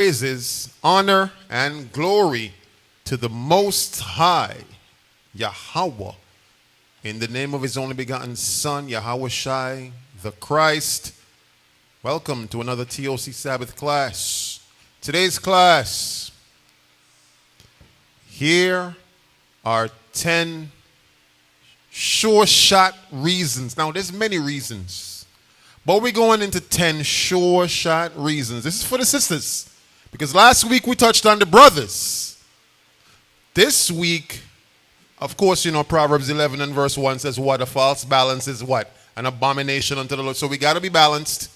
Praises, honor, and glory to the Most High, Yahweh, in the name of His only begotten Son, Yahweh Shai, the Christ. Welcome to another TOC Sabbath class. Today's class, here are 10 sure shot reasons. Now, there's many reasons, but we're going into 10 sure shot reasons. This is for the sisters. Because last week we touched on the brothers. This week, of course, Proverbs 11 and verse 1 says what? A false balance is what? An abomination unto the Lord. So we got to be balanced.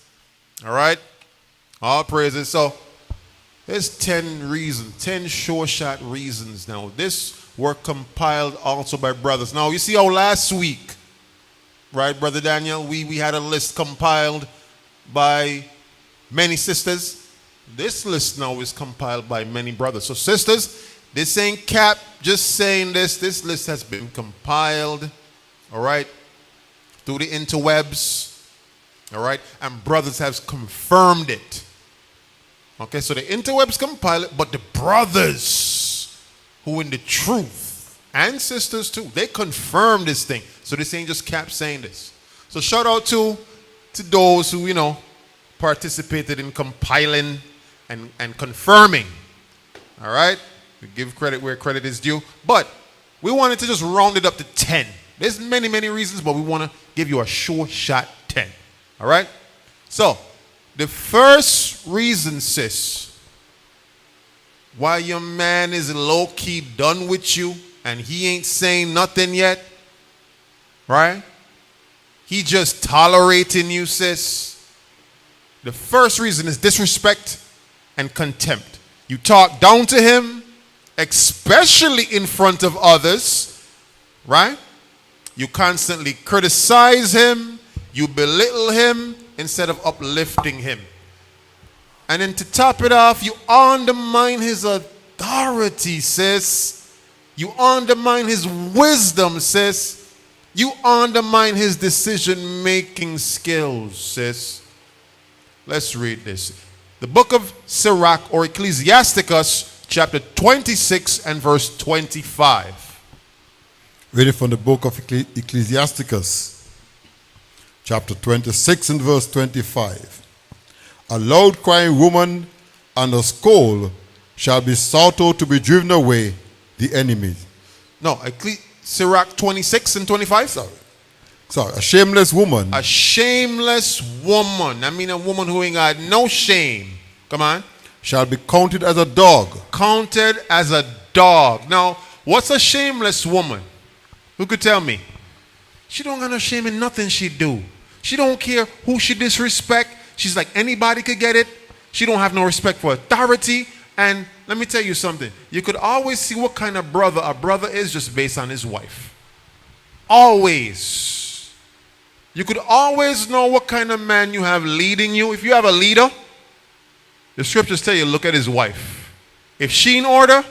All right? All praises. So there's 10 reasons, 10 sure shot reasons. Now, this were compiled also by brothers. Now, you see how last week, right, Brother Daniel, we had a list compiled by many sisters. This list now is compiled by many brothers. So sisters, this ain't Cap just saying this. This list has been compiled, all right, through the interwebs, all right, and brothers have confirmed it. Okay, so the interwebs compile it, but the brothers who in the truth, and sisters too, they confirm this thing. So this ain't just Cap saying this. So shout out to those who, participated in compiling and confirming. All right? We give credit where credit is due. But we wanted to just round it up to 10. There's many, many reasons, but we want to give you a sure shot 10. All right? So, the first reason, sis, why your man is low-key done with you and he ain't saying nothing yet, right? He just tolerating you, sis. The first reason is disrespect and contempt. You talk down to him, especially in front of others, right? You constantly criticize him, you belittle him instead of uplifting him. And then to top it off, you undermine his authority, sis. You undermine his wisdom, sis. You undermine his decision-making skills, sis. Let's read this. The book of Sirach or Ecclesiasticus, chapter 26 and verse 25. Reading from the book of Ecclesiasticus, chapter 26 and verse 25. A loud crying woman and a scold shall be sought out to be driven away the enemy. No, Sirach 26 and 25? Sorry, a shameless woman. A shameless woman. I mean a woman who ain't got no shame. Come on. Shall be counted as a dog. Counted as a dog. Now, what's a shameless woman? Who could tell me? She don't got no shame in nothing she do. She don't care who she disrespect. She's like anybody could get it. She don't have no respect for authority. And let me tell you something. You could always see what kind of brother a brother is just based on his wife. Always. You could always know what kind of man you have leading you. If you have a leader, the scriptures tell you, look at his wife. If she in order,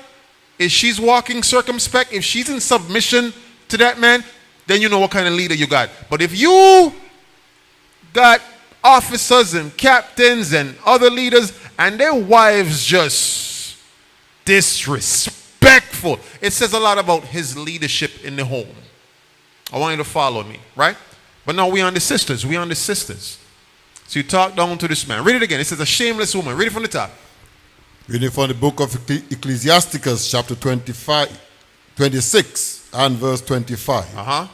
if she's walking circumspect, if she's in submission to that man, then you know what kind of leader you got. But if you got officers and captains and other leaders and their wives just disrespectful, it says a lot about his leadership in the home. I want you to follow me, right? But now we on the sisters. We on the sisters. So you talk down to this man. Read it again. It says a shameless woman. Read it from the top. Reading from the book of Ecclesiasticus, chapter 26 and verse 25.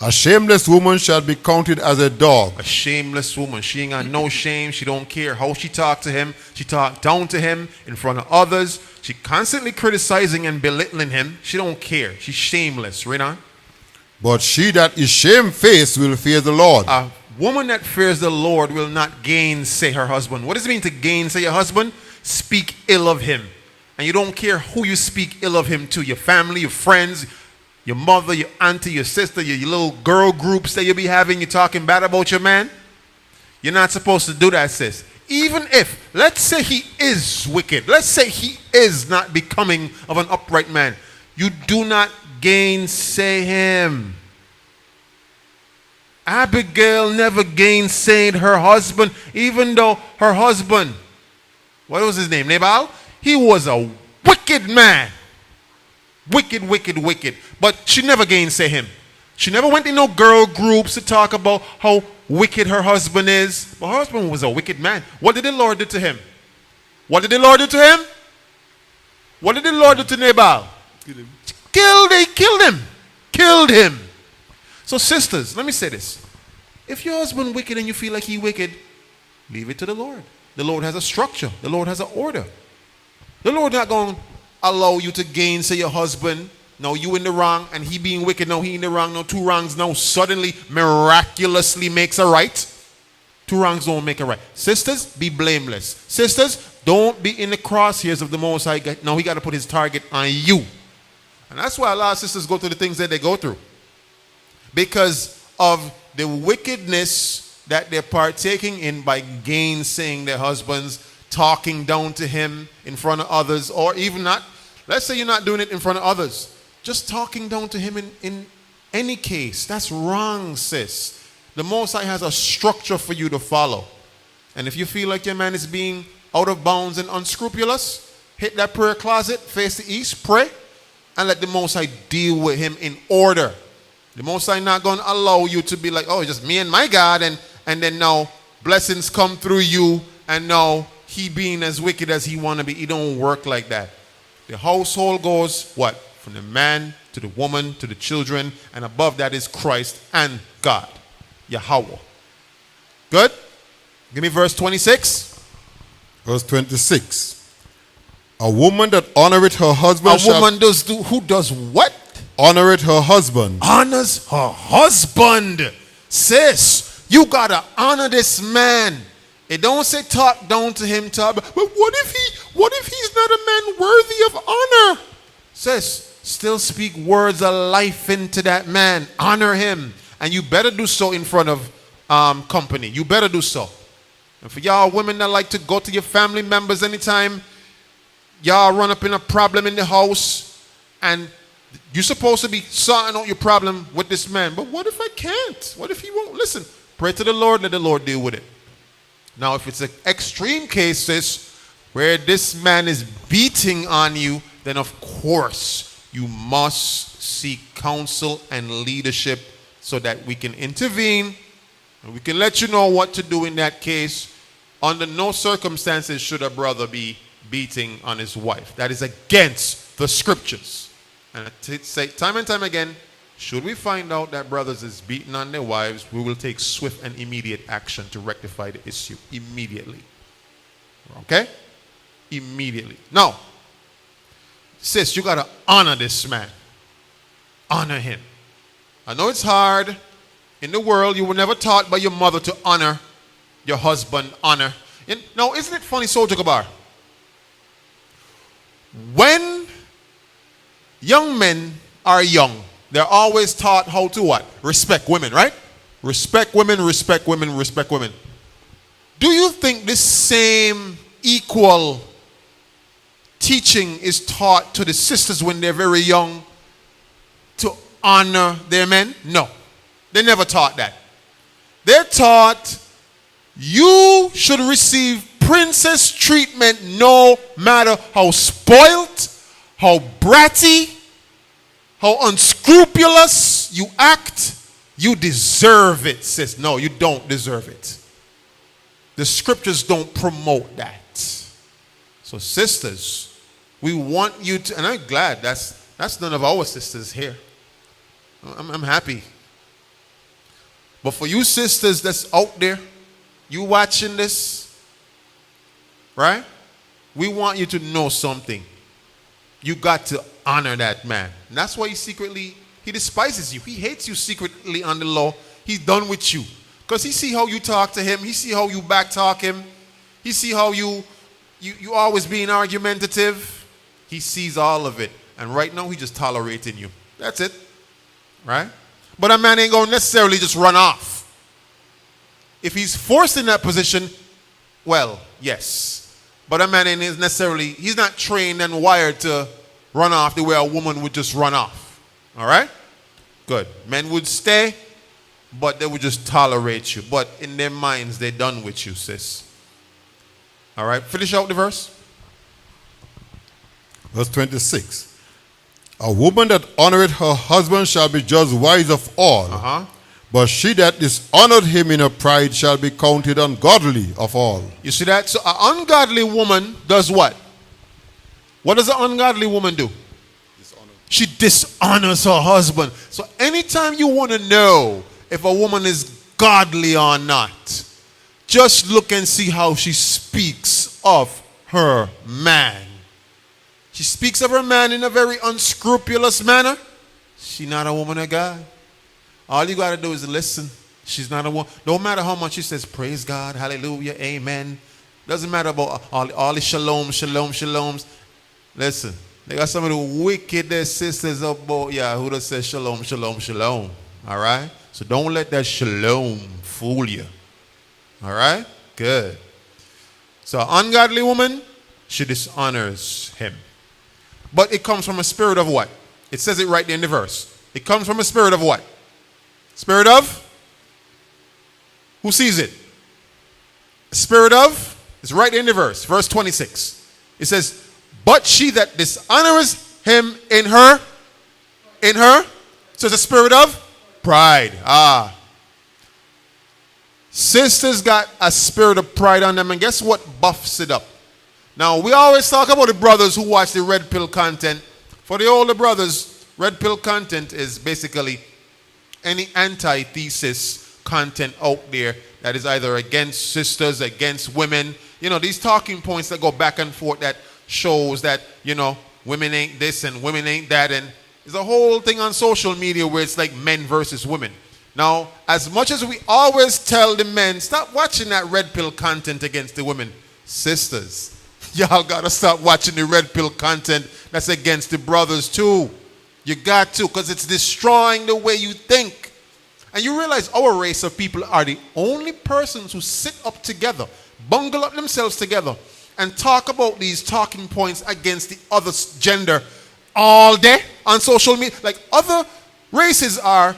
A shameless woman shall be counted as a dog. A shameless woman. She ain't got no shame. She don't care how she talk to him. She talk down to him in front of others. She constantly criticizing and belittling him. She don't care. She's shameless. Read on. But she that is shamefaced will fear the Lord. A woman that fears the Lord will not gainsay her husband. What does it mean to gainsay your husband? Speak ill of him. And you don't care who you speak ill of him to. Your family, your friends, your mother, your auntie, your sister, your little girl groups that you be having. You're talking bad about your man. You're not supposed to do that, sis. Even if, let's say he is wicked. Let's say he is not becoming of an upright man. You do not gainsay him. Abigail never gainsaid her husband, even though her husband What was his name? Nabal? He was a wicked man. Wicked, wicked, wicked. But she never gainsay him. She never went in no girl groups to talk about how wicked her husband is. But her husband was a wicked man. What did the Lord do to him? What did the Lord do to him? What did the Lord do to Nabal? Killed him. Killed him. So sisters, let me say this. If your husband wicked and you feel like he wicked, leave it to the Lord. The Lord has a structure. The Lord has an order. The Lord not going to allow you to gainsay your husband. No, you in the wrong and he being wicked. No, he in the wrong. No, two wrongs. No, suddenly miraculously makes a right. Two wrongs don't make a right. Sisters, be blameless. Sisters, don't be in the crosshairs of the Most High. No, he got to put his target on you. And that's why a lot of sisters go through the things that they go through. Because of the wickedness that they're partaking in by gainsaying their husbands, talking down to him in front of others, or even not. Let's say you're not doing it in front of others. Just talking down to him in any case. That's wrong, sis. The Most High has a structure for you to follow. And if you feel like your man is being out of bounds and unscrupulous, hit that prayer closet, face the east, pray, and let the Most High deal with him in order. The Most High not going to allow you to be like, oh, it's just me and my God, and then now blessings come through you, and now he being as wicked as he want to be. It don't work like that. The household goes, what? From the man to the woman to the children, and above that is Christ and God, Yahweh. Good? Give me verse 26. Verse 26. A woman that honoreth her husband who does what? Honoreth her husband. Honors her husband. Sis, you gotta honor this man. It don't say talk down to him, but what if he's not a man worthy of honor? Sis, still speak words of life into that man. Honor him. And you better do so in front of company. You better do so. And for y'all women that like to go to your family members anytime y'all run up in a problem in the house, and you're supposed to be sorting out your problem with this man. But what if I can't? What if he won't listen? Pray to the Lord, let the Lord deal with it. Now, if it's an extreme cases where this man is beating on you, then of course you must seek counsel and leadership so that we can intervene and we can let you know what to do in that case. Under no circumstances should a brother be beating on his wife. That is against the scriptures. And I say time and time again, should we find out that brothers is beating on their wives, we will take swift and immediate action to rectify the issue immediately. Okay? Immediately. Now, sis, you got to honor this man. Honor him. I know it's hard. In the world, you were never taught by your mother to honor your husband. Honor. Now, isn't it funny, Soldier Gabar? When young men are young, they're always taught how to what? Respect women, right? Respect women, respect women, respect women. Do you think this same equal teaching is taught to the sisters when they're very young to honor their men? No. They never taught that. They're taught you should receive princess treatment no matter how spoiled, how bratty, how unscrupulous you act. You deserve it, sis. No, you don't deserve it. The scriptures don't promote that. So sisters, we want you to, and I'm glad that's none of our sisters here. I'm happy. But for you sisters that's out there, you watching this, right? We want you to know something. You got to honor that man. And that's why he despises you. He hates you secretly on the low. He's done with you. Because he see how you talk to him. He see how you back talk him. He see how you always being argumentative. He sees all of it. And right now, he's just tolerating you. That's it. Right? But a man ain't going to necessarily just run off. If he's forced in that position, well, yes. But a man ain't necessarily, he's not trained and wired to run off the way a woman would just run off. All right? Good. Men would stay, but they would just tolerate you. But in their minds, they're done with you, sis. All right, finish out the verse. Verse 26. A woman that honoreth her husband shall be judged wise of all. But she that dishonored him in her pride shall be counted ungodly of all. You see that? So an ungodly woman does what? What does an ungodly woman do? She dishonors her husband. So anytime you want to know if a woman is godly or not, just look and see how she speaks of her man. She speaks of her man in a very unscrupulous manner. She's not a woman of God. All you got to do is listen. She's not a woman. No matter how much she says, praise God, hallelujah, amen. Doesn't matter about all the shaloms. Listen, they got some of the wickedest sisters about, who does say shalom. All right? So don't let that shalom fool you. All right? Good. So an ungodly woman, she dishonors him. But it comes from a spirit of what? It says it right there in the verse. It comes from a spirit of what? Spirit of? Who sees it? Spirit of? It's right there in the verse. Verse 26. It says, but she that dishonors him in her. So it's a spirit of pride. Sisters got a spirit of pride on them, and guess what buffs it up? Now, we always talk about the brothers who watch the red pill content. For the older brothers, red pill content is basically any antithesis content out there that is either against sisters, against women. You know, these talking points that go back and forth that shows that, you know, women ain't this and women ain't that. And there's a whole thing on social media where it's like men versus women. Now, as much as we always tell the men, stop watching that red pill content against the women. Sisters, y'all got to stop watching the red pill content that's against the brothers too. You got to, because it's destroying the way you think. And you realize our race of people are the only persons who sit up together, bungle up themselves together, and talk about these talking points against the other gender all day on social media. Like other races are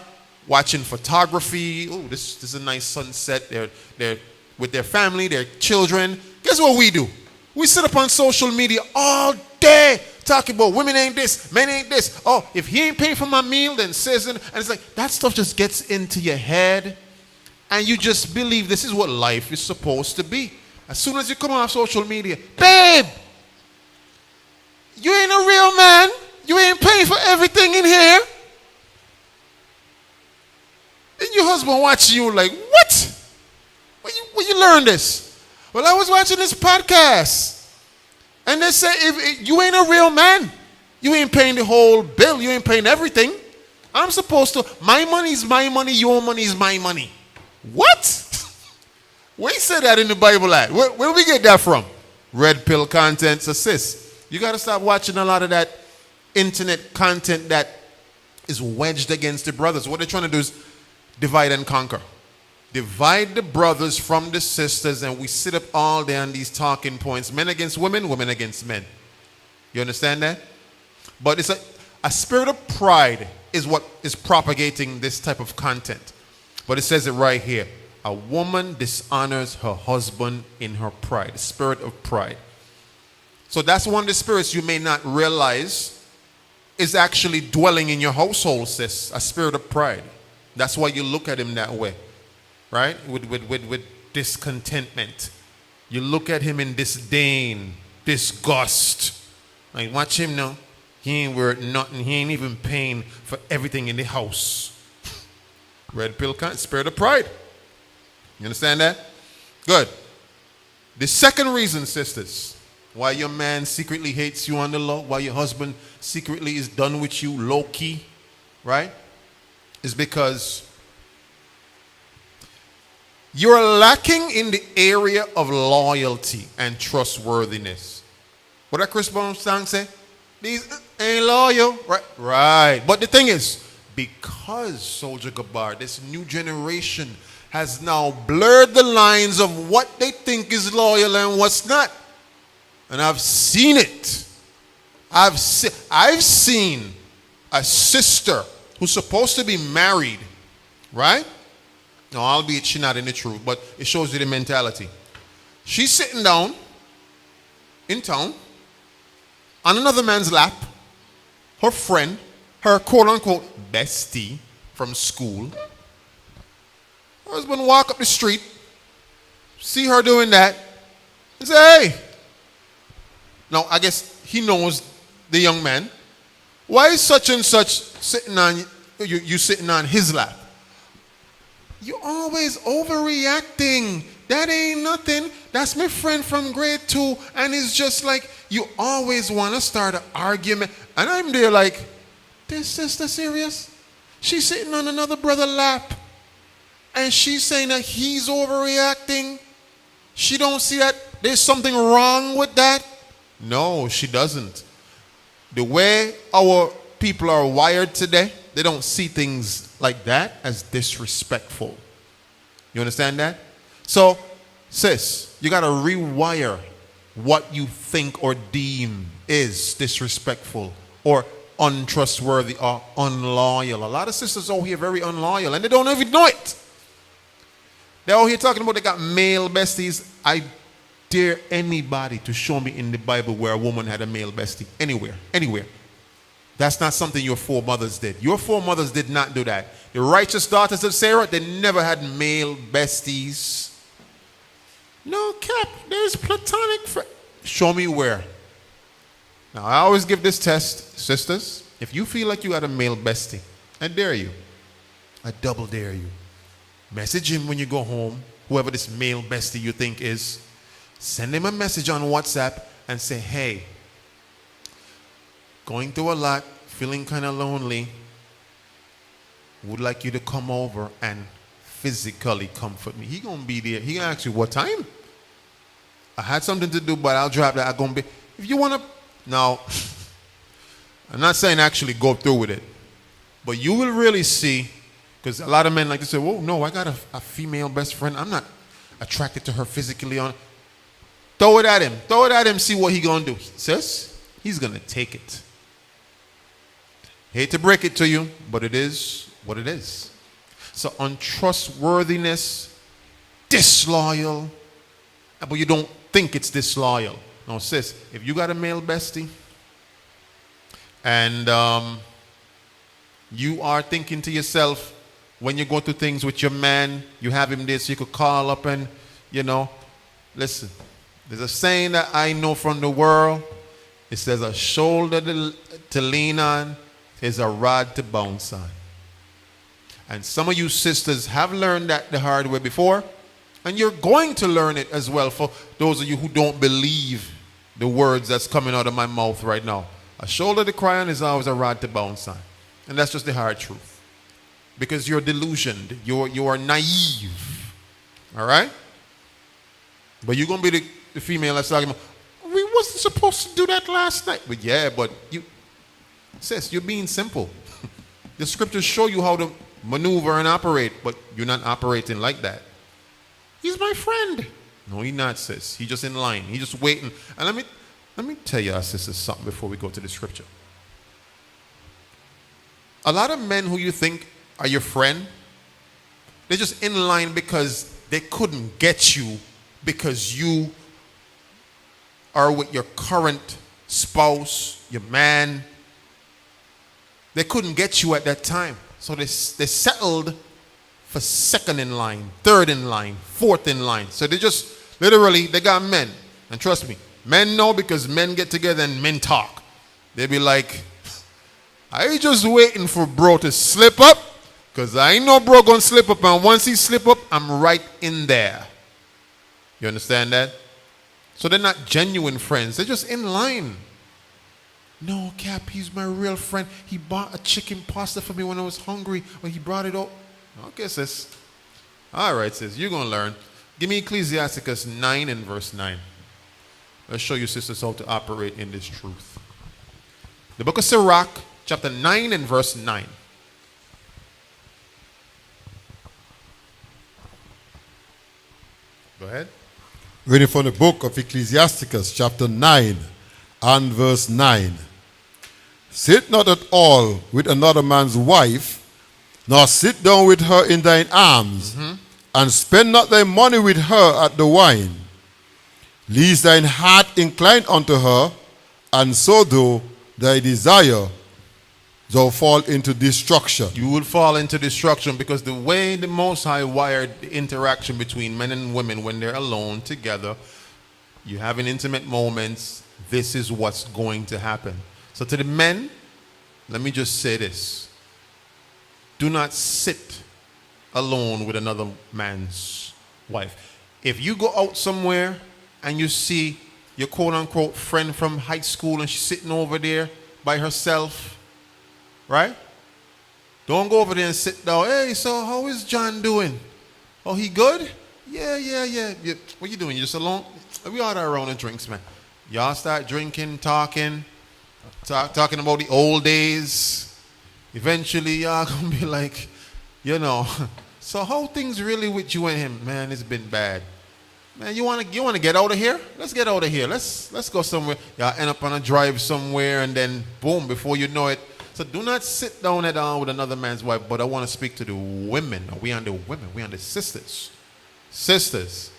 watching photography. Oh, this is a nice sunset. They're with their family, their children. Guess what we do? We sit up on social media all day talking about women ain't this, men ain't this. Oh, if he ain't paying for my meal, then says it. And it's like that stuff just gets into your head, and you just believe this is what life is supposed to be. As soon as you come off social media, babe, you ain't a real man. You ain't paying for everything in here. Then your husband watching you like, what? Where you learn this? Well, I was watching this podcast. And they say, if you ain't a real man, you ain't paying the whole bill. You ain't paying everything. I'm supposed to, my money is my money, your money is my money. What? Where you say that in the Bible at? Where do we get that from? Red pill content, sis. You got to stop watching a lot of that internet content that is wedged against the brothers. What they're trying to do is divide and conquer. Divide the brothers from the sisters, and we sit up all day on these talking points. Men against women, women against men. You understand that? But it's a spirit of pride is what is propagating this type of content. But it says it right here. A woman dishonors her husband in her pride. The spirit of pride. So that's one of the spirits you may not realize is actually dwelling in your household, sis. A spirit of pride. That's why you look at him that way. Right? With discontentment. You look at him in disdain, disgust. Like, watch him now. He ain't worth nothing. He ain't even paying for everything in the house. Red pill spirit of pride. You understand that? Good. The second reason, sisters, why your man secretly hates you on the low, why your husband secretly is done with you low-key, right? Is because you're lacking in the area of loyalty and trustworthiness. What that Chris Brown song say? These ain't loyal. Right. But the thing is, because Soldier Gabar, this new generation has now blurred the lines of what they think is loyal and what's not. And I've seen it. I've seen a sister who's supposed to be married, right? No, albeit she's not in the truth, but it shows you the mentality. She's sitting down in town on another man's lap, her friend, her quote-unquote bestie from school. Her husband walk up the street, see her doing that, and say, hey. Now, I guess he knows the young man. Why is such and such sitting on you sitting on his lap? You always overreacting. That ain't nothing. That's my friend from grade 2. And it's just like you always want to start an argument. And I'm there like, this sister serious? She's sitting on another brother's lap. And she's saying that he's overreacting. She don't see that there's something wrong with that. No, she doesn't. The way our people are wired today, they don't see things like that as disrespectful. You understand that? So, sis, you got to rewire what you think or deem is disrespectful or untrustworthy or unloyal. A lot of sisters out here are very unloyal and they don't even know it. They're out here talking about they got male besties. I dare anybody to show me in the Bible where a woman had a male bestie. Anywhere. Anywhere. That's not something your foremothers did. Your foremothers did not do that. The righteous daughters of Sarah, they never had male besties. No, Cap, there's platonic friends. Show me where. Now, I always give this test, sisters. If you feel like you got a male bestie, I dare you. I double dare you. Message him when you go home, whoever this male bestie you think is. Send him a message on WhatsApp and say, hey, going through a lot, feeling kind of lonely, would like you to come over and physically comfort me. He going to be there. He going to ask you, what time? I had something to do, but I'll drop that. I'm going to be. If you want to. Now, I'm not saying actually go through with it, but you will really see, because a lot of men like to say, whoa, no, I got a female best friend. I'm not attracted to her physically. Throw it at him. Throw it at him, see what he going to do. Sis, he's going to take it. Hate to break it to you, but it is what it is. So untrustworthiness, disloyal, but you don't think it's disloyal. No, sis, if you got a male bestie and you are thinking to yourself, when you go through things with your man, you have him there so you could call up and, listen, there's a saying that I know from the world. It says a shoulder to lean on is a rod to bounce on. And some of you sisters have learned that the hard way before, and you're going to learn it as well for those of you who don't believe the words that's coming out of my mouth right now. A shoulder to cry on is always a rod to bounce on. And that's just the hard truth. Because you're delusioned. You are naive. All right? But you're going to be the female that's talking about, we wasn't supposed to do that last night. But yeah, but sis, you're being simple. The scriptures show you how to maneuver and operate, but you're not operating like that. He's my friend. No, he's not, sis. He's just in line. He's just waiting. And let me tell you, sisters, something before we go to the scripture. A lot of men who you think are your friend, they're just in line because they couldn't get you because you are with your current spouse, your man. They couldn't get you at that time. So they settled for second in line, third in line, fourth in line. So they just, literally, they got men. And trust me, men know because men get together and men talk. They be like, I just waiting for bro to slip up because I know bro going to slip up. And once he slip up, I'm right in there. You understand that? So they're not genuine friends. They're just in line. No, Cap, he's my real friend. He bought a chicken pasta for me when I was hungry. Well, he brought it up. Okay, sis. All right, sis. You're going to learn. Give me Ecclesiasticus 9 and verse 9. Let's show you, sisters, how to operate in this truth. The book of Sirach, chapter 9 and verse 9. Go ahead. Reading from the book of Ecclesiasticus, chapter 9 and verse 9. Sit not at all with another man's wife, nor sit down with her in thine arms, and spend not thy money with her at the wine. lest thine heart incline unto her, and so do thy desire, thou fall into destruction. You will fall into destruction, because the way the Most High wired the interaction between men and women when they're alone together, you having intimate moments, this is what's going to happen. So to the men, let me just say this. Do not sit alone with another man's wife. If you go out somewhere and you see your quote-unquote friend from high school and she's sitting over there by herself, right? Don't go over there and sit down. Hey, so how is John doing? Oh, he good? Yeah. What you doing? You just alone? We all there around the drinks, man. Y'all start drinking, talking about the old days. Eventually, y'all gonna be like, so how things really with you and him? Man, it's been bad. Man, you wanna get out of here? Let's get out of here. Let's go somewhere. Y'all end up on a drive somewhere, and then boom, before you know it. So do not sit down at all with another man's wife. But I want to speak to the women. We are the women. We are the sisters. Sisters,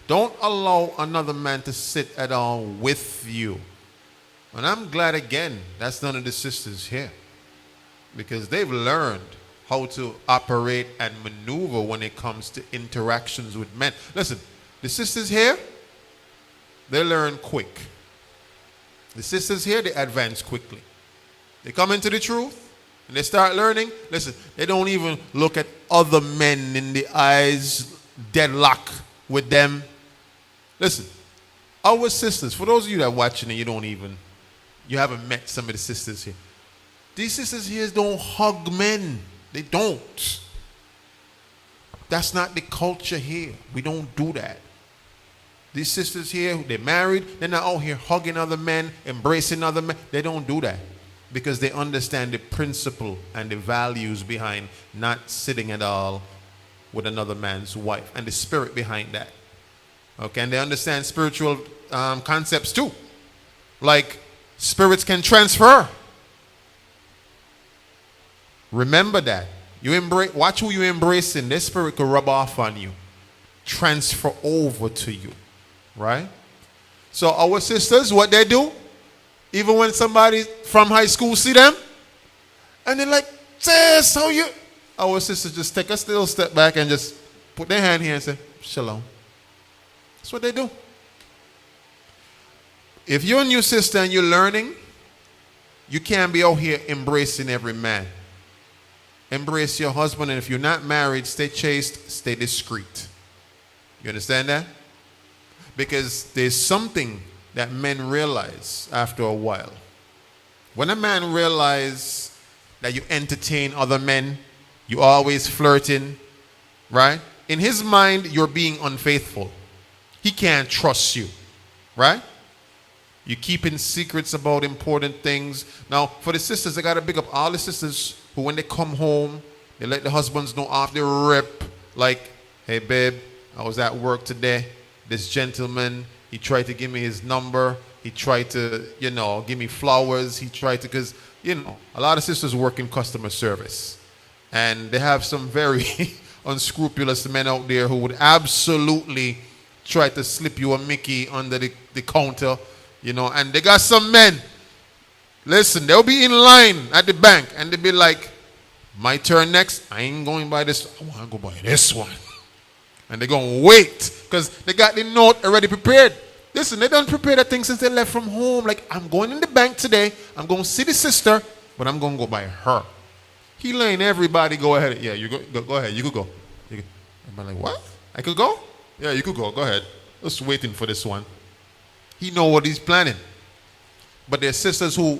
don't allow another man to sit at all with you. And I'm glad again that's none of the sisters here, because they've learned how to operate and maneuver when it comes to interactions with men. Listen, the sisters here, they learn quick. The sisters here, they advance quickly. They come into the truth and they start learning. Listen, they don't even look at other men in the eyes, deadlock with them. Listen, our sisters, for those of you that are watching and you haven't met some of the sisters here. These sisters here don't hug men. They don't. That's not the culture here. We don't do that. These sisters here, they're married. They're not out here hugging other men, embracing other men. They don't do that, because they understand the principle and the values behind not sitting at all with another man's wife, and the spirit behind that. Okay, and they understand spiritual concepts too. Like, spirits can transfer. Remember that. Watch who you embracing. This spirit could rub off on you, transfer over to you, right? So our sisters, what they do, even when somebody from high school see them, and they're like, sis, how you? Our sisters just take a little step back and just put their hand here and say, shalom. That's what they do. If you're a new sister and you're learning, you can't be out here embracing every man. Embrace your husband, and if you're not married, stay chaste, stay discreet. You understand that? Because there's something that men realize after a while. When a man realizes that you entertain other men, you always flirting, right? In his mind, you're being unfaithful. He can't trust you, right? You're keeping secrets about important things. Now, for the sisters, I got to big up all the sisters who, when they come home, they let the husbands know off the rip, like, hey, babe, I was at work today. This gentleman, he tried to give me his number. He tried to, give me flowers. He tried to, because, a lot of sisters work in customer service. And they have some very unscrupulous men out there who would absolutely try to slip you a Mickey under the counter, and they got some men. Listen, they'll be in line at the bank and they'll be like, my turn next. I ain't going by this. I want to go by this one. And they're going to wait because they got the note already prepared. Listen, they don't prepare that thing since they left from home. Like, I'm going in the bank today. I'm going to see the sister, but I'm going to go by her. He letting everybody go ahead. Yeah, you go ahead. You could go. I'm like, what? I could go? Yeah, you could go. Go ahead. Just waiting for this one. He know what he's planning. But there's sisters who,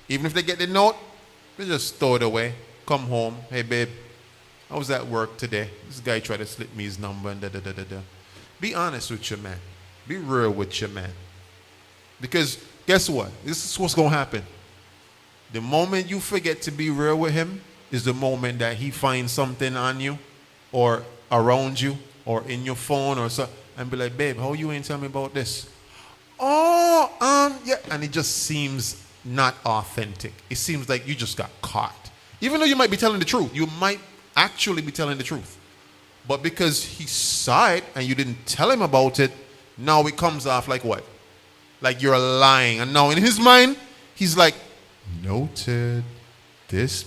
even if they get the note, they just throw it away. Come home. Hey, babe, I was at work today. This guy tried to slip me his number and da-da-da-da-da. Be honest with your man. Be real with your man. Because guess what? This is what's going to happen. The moment you forget to be real with him is the moment that he finds something on you or around you or in your phone or so, and be like, babe, how you ain't tell me about this? Oh, yeah. And it just seems not authentic. It seems like you just got caught. Even though you might be telling the truth. You might actually be telling the truth. But because he saw it and you didn't tell him about it, now it comes off like what? Like you're lying. And now in his mind, he's like, noted. This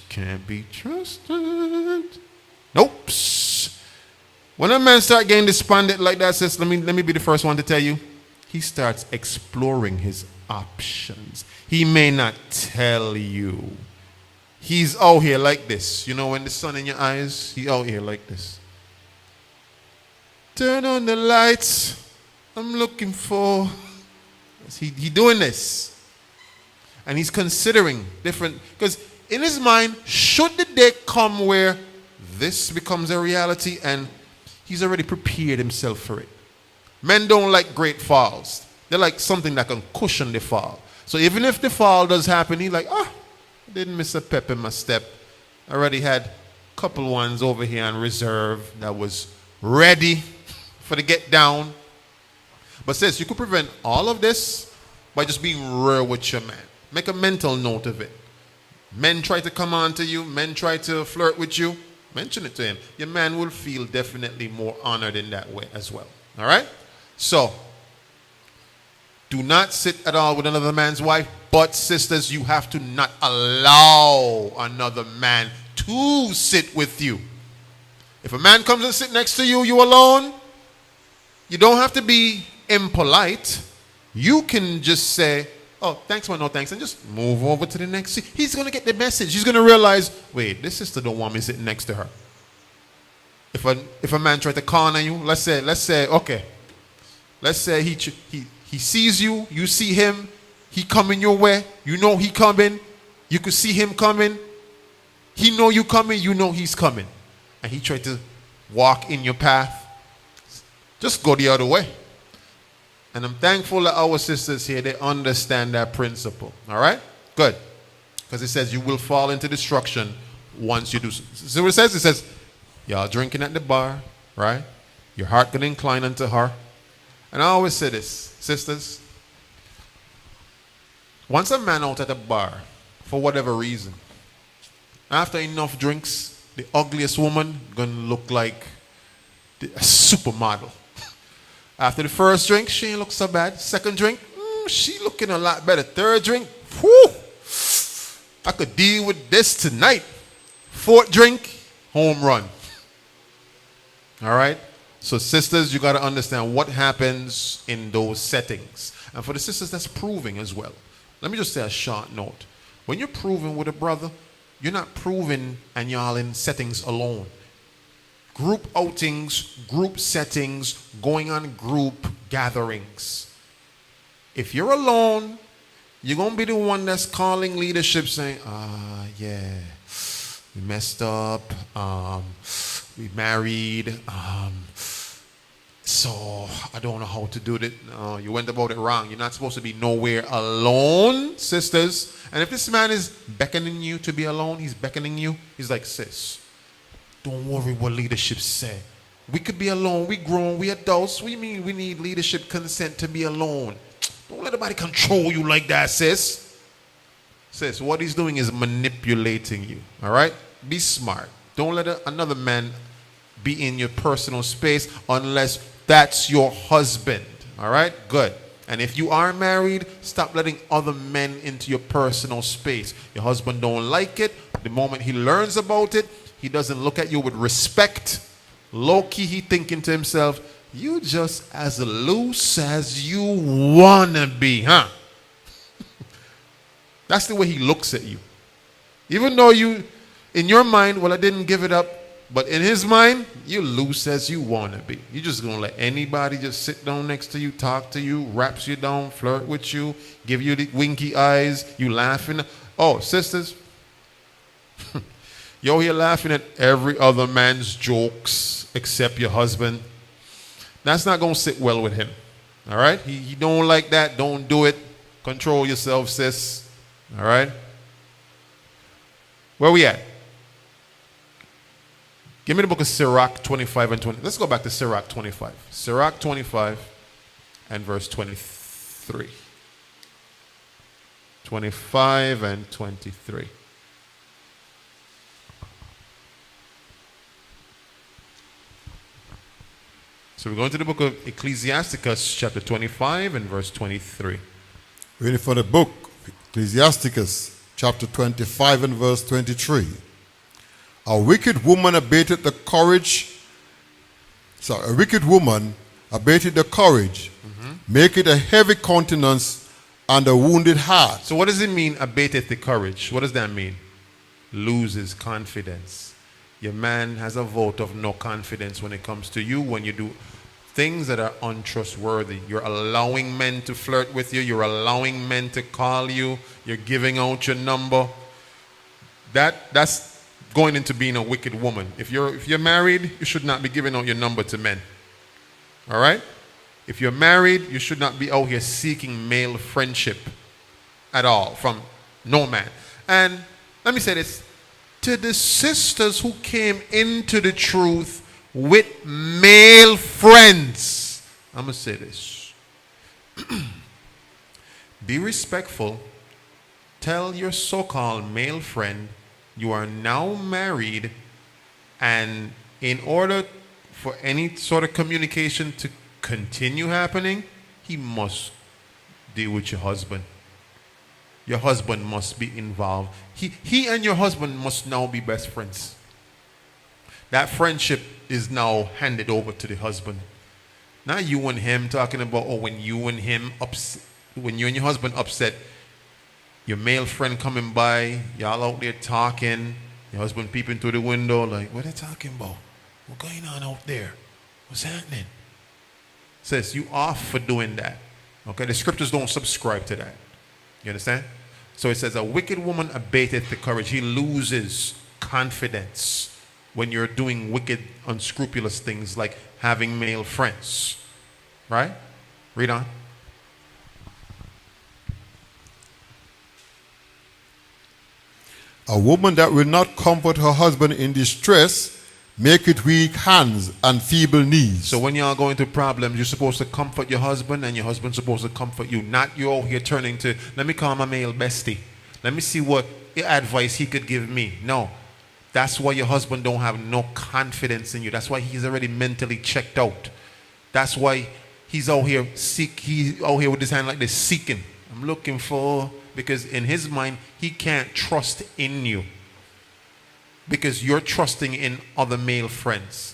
can't be trusted. Nope. When a man start getting despondent like that, says, let me be the first one to tell you, he starts exploring his options. He may not tell you. He's out here like this. You know, when the sun in your eyes, he out here like this. Turn on the lights. I'm looking for. He doing this. And he's considering different, because in his mind, should the day come where this becomes a reality, and he's already prepared himself for it. Men don't like great falls. They like something that can cushion the fall. So even if the fall does happen, he's like, I didn't miss a pep in my step. I already had a couple ones over here on reserve that was ready for the get down. But sis, you could prevent all of this by just being real with your man. Make a mental note of it. Men try to come on to you. Men try to flirt with you. Mention it to him. Your man will feel definitely more honored in that way as well. All right? So, do not sit at all with another man's wife. But, sisters, you have to not allow another man to sit with you. If a man comes and sit next to you, you alone, you don't have to be impolite. You can just say, oh, thanks, but no thanks, and just move over to the next seat. He's going to get the message. He's going to realize, wait, this sister don't want me sitting next to her. If a man tries to con on you, let's say, okay, let's say he sees you, you see him, he coming your way, you know he coming, you could see him coming, he know you coming, you know he's coming, and he tried to walk in your path, just go the other way. And I'm thankful that our sisters here, they understand that principle. All right? Good. Because it says you will fall into destruction once you do so. See what it says? It says, y'all drinking at the bar, right? Your heart going to incline unto her. And I always say this, sisters. Once a man out at a bar, for whatever reason, after enough drinks, the ugliest woman going to look like a supermodel. After the first drink, she ain't look so bad. Second drink, she looking a lot better. Third drink, whew, I could deal with this tonight. Fourth drink, home run. All right? So sisters, you got to understand what happens in those settings. And for the sisters, that's proving as well. Let me just say a short note. When you're proving with a brother, you're not proving and y'all in settings alone. Group outings, group settings, going on group gatherings. If you're alone, you're going to be the one that's calling leadership saying, yeah, we messed up, we married, so I don't know how to do it. No, you went about it wrong. You're not supposed to be nowhere alone, sisters. And if this man is beckoning you to be alone, he's beckoning you, he's like, sis, don't worry what leadership say. We could be alone. We grown. We adults. We mean we need leadership consent to be alone. Don't let nobody control you like that, sis. Sis, what he's doing is manipulating you. All right? Be smart. Don't let another man be in your personal space unless that's your husband. All right? Good. And if you are married, stop letting other men into your personal space. Your husband don't like it. The moment he learns about it, he doesn't look at you with respect. Low-key, he thinking to himself, you just as loose as you want to be, huh? That's the way he looks at you. Even though you, in your mind, well, I didn't give it up. But in his mind, you're loose as you want to be. You're just going to let anybody just sit down next to you, talk to you, raps you down, flirt with you, give you the winky eyes, you laughing. Oh, sisters, you're here laughing at every other man's jokes except your husband. That's not going to sit well with him. All right? He don't like that. Don't do it. Control yourself, sis. All right? Where we at? Give me the book of Sirach 25 and 20. Let's go back to Sirach 25. Sirach 25 and verse 23. 25 and 23. So we're going to the book of Ecclesiasticus, chapter 25 and verse 23. Reading from the book, Ecclesiasticus, chapter 25 and verse 23. A wicked woman abated the courage, make it a heavy countenance and a wounded heart. So what does it mean, abated the courage? What does that mean? Loses confidence. Your man has a vote of no confidence when it comes to you, when you do things that are untrustworthy. You're allowing men to flirt with you. You're allowing men to call you. You're giving out your number. That's going into being a wicked woman. If you're married, you should not be giving out your number to men. All right? If you're married, you should not be out here seeking male friendship at all from no man. And let me say this. To the sisters who came into the truth with male friends, I'm going to say this. Be respectful. Tell your so-called male friend you are now married, and in order for any sort of communication to continue happening, he must deal with your husband. Your husband must be involved. He and your husband must now be best friends. That friendship is now handed over to the husband. Not you and him talking about, when you and him when you and your husband upset, your male friend coming by, y'all out there talking, your husband peeping through the window like, what are they talking about? What's going on out there? What's happening? Says you off for doing that. Okay, the scriptures don't subscribe to that. You understand? So it says a wicked woman abateth the courage. He loses confidence when you're doing wicked, unscrupulous things like having male friends. Right? Read on. A woman that will not comfort her husband in distress, make it weak hands and feeble knees. So when y'all going through problems, you're supposed to comfort your husband, and your husband's supposed to comfort you. Not you out here turning to, let me call my male bestie. Let me see what advice he could give me. No. That's why your husband don't have no confidence in you. That's why he's already mentally checked out. That's why he's out here with his hand like this, seeking. I'm looking for, because in his mind, he can't trust in you. Because you're trusting in other male friends,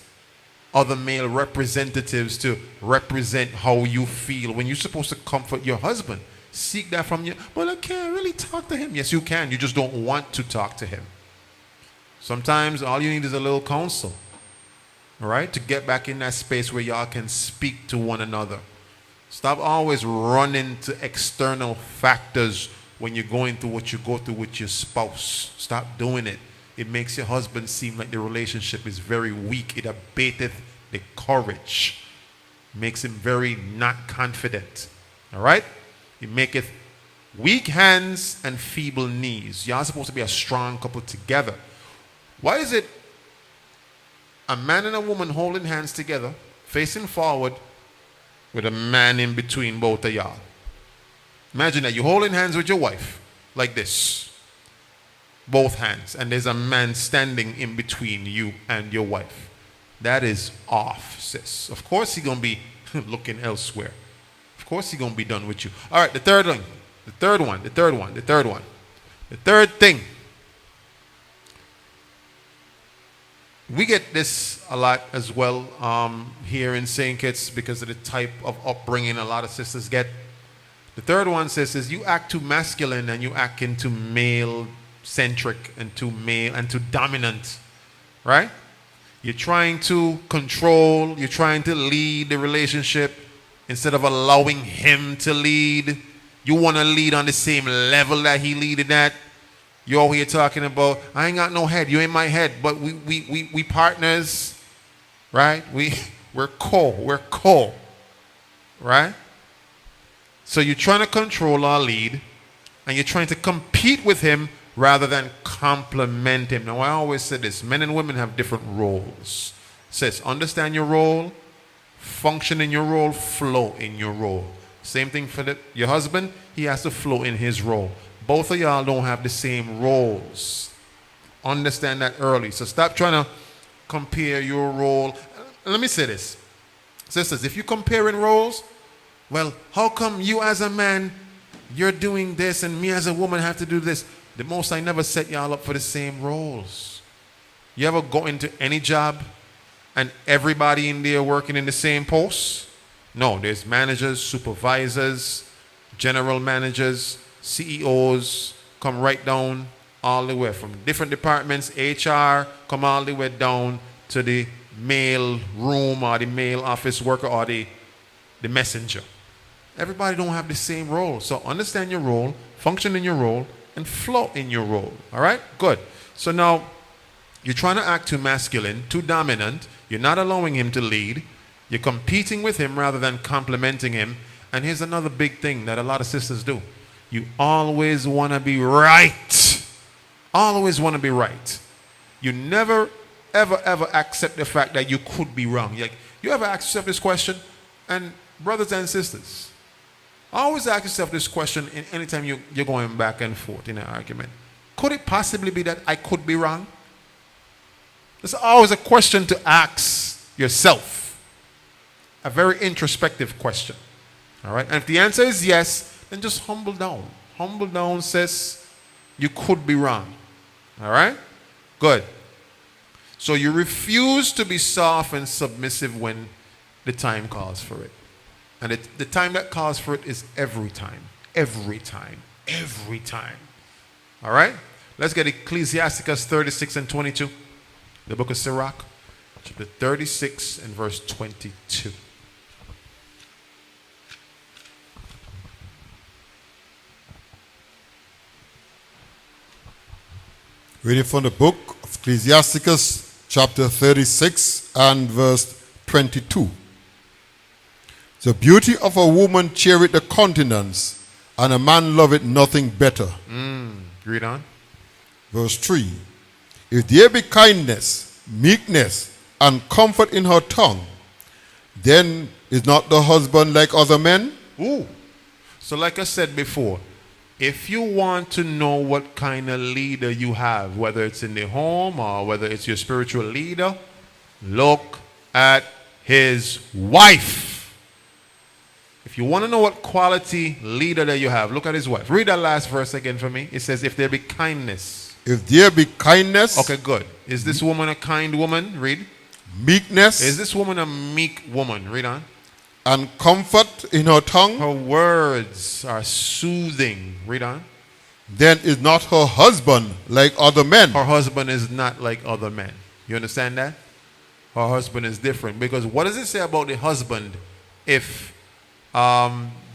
other male representatives to represent how you feel. When you're supposed to comfort your husband, seek that from you. But I can't really talk to him. Yes, you can. You just don't want to talk to him. Sometimes all you need is a little counsel, all right, to get back in that space where y'all can speak to one another. Stop always running to external factors when you're going through what you go through with your spouse. Stop doing it. It makes your husband seem like the relationship is very weak. It abateth the courage. Makes him very not confident. All right? It maketh weak hands and feeble knees. Y'all supposed to be a strong couple together. Why is it a man and a woman holding hands together, facing forward, with a man in between both of y'all? Imagine that you're holding hands with your wife, like this. Both hands. And there's a man standing in between you and your wife. That is off, sis. Of course he's going to be looking elsewhere. Of course he's going to be done with you. All right, the third thing. The third thing. We get this a lot as well here in St. Kitts because of the type of upbringing a lot of sisters get. The third one says is you act too masculine and you act into male-centric and too male and too dominant, right? You're trying to control, you're trying to lead the relationship instead of allowing him to lead. You want to lead on the same level that he leaded at. You're all here talking about, I ain't got no head, you ain't my head, but we partners, right? We're co, right? So you're trying to control our lead, and you're trying to compete with him rather than complement him. Now, I always say this, men and women have different roles. It says, understand your role, function in your role, flow in your role. Same thing for your husband, he has to flow in his role. Both of y'all don't have the same roles. Understand that early. So stop trying to compare your role. Let me say this. Sisters, if you're comparing roles, well, how come you as a man, you're doing this and me as a woman have to do this? The Most High never set y'all up for the same roles. You ever go into any job and everybody in there working in the same post? No, there's managers, supervisors, general managers, CEOs, come right down all the way from different departments, HR, come all the way down to the mail room or the mail office worker or the messenger. Everybody don't have the same role. So understand your role, function in your role, and flow in your role. All right? Good. So now you're trying to act too masculine, too dominant. You're not allowing him to lead. You're competing with him rather than complimenting him. And here's another big thing that a lot of sisters do. You always want to be right. Always want to be right. You never, ever accept the fact that you could be wrong. You ever ask yourself this question? And brothers and sisters, always ask yourself this question anytime you're going back and forth in an argument. Could it possibly be that I could be wrong? It's always a question to ask yourself. A very introspective question. All right? And if the answer is yes, then just humble down. Humble down says you could be wrong. All right? Good. So you refuse to be soft and submissive when the time calls for it. And the time that calls for it is every time. Every time. Every time. All right? Let's get Ecclesiasticus 36 and 22. The book of Sirach, chapter 36 and verse 22. Reading from the book of Ecclesiasticus, chapter 36 and verse 22. The beauty of a woman cheereth the countenance, and a man loveth nothing better. Read on. Verse 3. If there be kindness, meekness, and comfort in her tongue, then is not the husband like other men? Ooh. So like I said before, if you want to know what kind of leader you have, whether it's in the home or whether it's your spiritual leader, look at his wife. If you want to know what quality leader that you have, look at his wife. Read that last verse again for me. It says, if there be kindness. If there be kindness. Okay, good. Is this woman a kind woman? Read. Meekness. Is this woman a meek woman? Read on. And comfort in her tongue. Her words are soothing. Read on. Then is not her husband like other men. Her husband is not like other men. You understand that? Her husband is different. Because what does it say about the husband if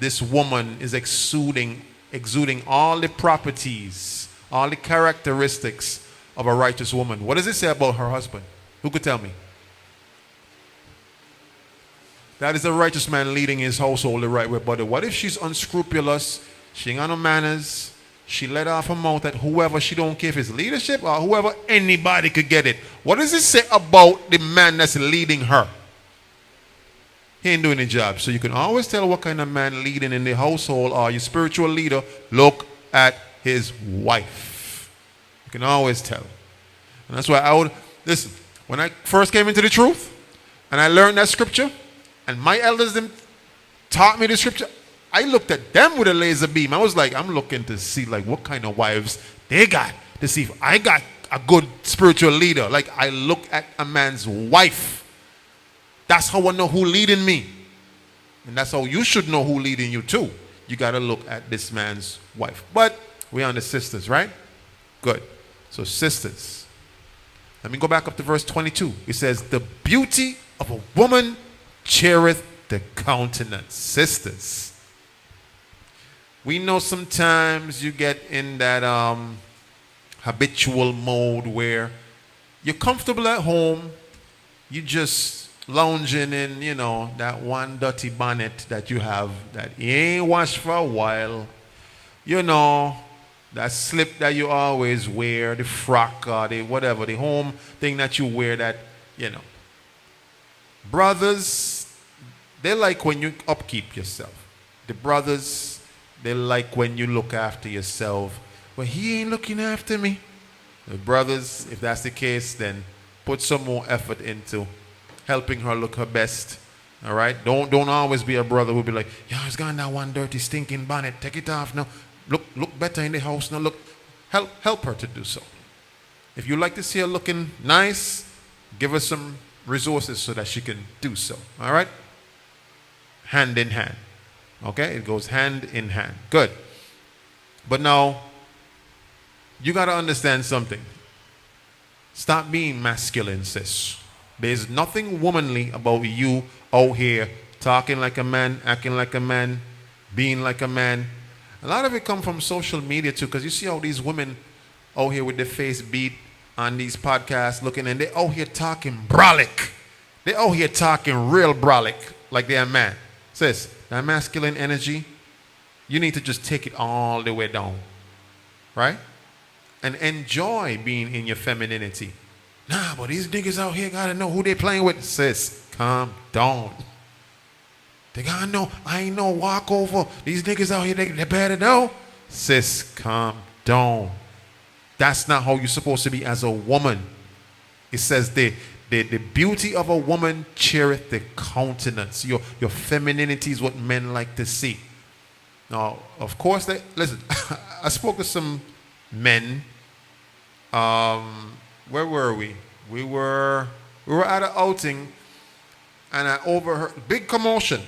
this woman is exuding all the properties, all the characteristics of a righteous woman? What does it say about her husband? Who could tell me? That is a righteous man leading his household the right way. But what if she's unscrupulous, she ain't got no manners, she let off her mouth at whoever, she don't care if it's leadership or whoever, anybody could get it. What does it say about the man that's leading her? He ain't doing the job. So you can always tell what kind of man leading in the household or your spiritual leader. Look at his wife. You can always tell. And that's why I would, listen, when I first came into the truth and I learned that scripture, and my elders them taught me the scripture, I looked at them with a laser beam. I was like, I'm looking to see like what kind of wives they got, to see if I got a good spiritual leader. Like I look at a man's wife. That's how I know who leading me. And that's how you should know who leading you too. You got to look at this man's wife. But we're on the sisters, right? Good. So sisters. Let me go back up to verse 22. It says, the beauty of a woman cheereth the countenance. Sisters. We know sometimes you get in that habitual mode where you're comfortable at home. You just lounging in, you know, that one dirty bonnet that you have that you ain't washed for a while. You know, that slip that you always wear, the frock or the whatever, the home thing that you wear that, you know. Brothers, they like when you upkeep yourself. The brothers, they like when you look after yourself. But he ain't looking after me. The brothers, if that's the case, then put some more effort into helping her look her best All right? Don't always be a brother who'll be like, yo, it's gone that one dirty stinking bonnet. Take it off now. Look better in the house now. Look. Help her to do so. If you like to see her looking nice, give her some resources so that she can do so. All right? Hand in hand. Okay? It goes hand in hand. Good. But now, you got to understand something. Stop being masculine, sis. There's nothing womanly about you out here talking like a man, acting like a man, being like a man. A lot of it comes from social media too, because you see all these women out here with their face beat on these podcasts looking, and they out here talking brolic. They out here talking real brolic, like they're a man. Sis, that masculine energy, you need to just take it all the way down. Right? And enjoy being in your femininity. Nah, but these niggas out here gotta know who they playing with. Sis, calm down. They gotta know, I ain't no walkover. These niggas out here, they better know. Sis, calm down. That's not how you're supposed to be as a woman. It says the beauty of a woman cheereth the countenance. Your femininity is what men like to see. Now, of course, listen, I spoke to some men. Where were we? We were at an outing, and I overheard big commotion.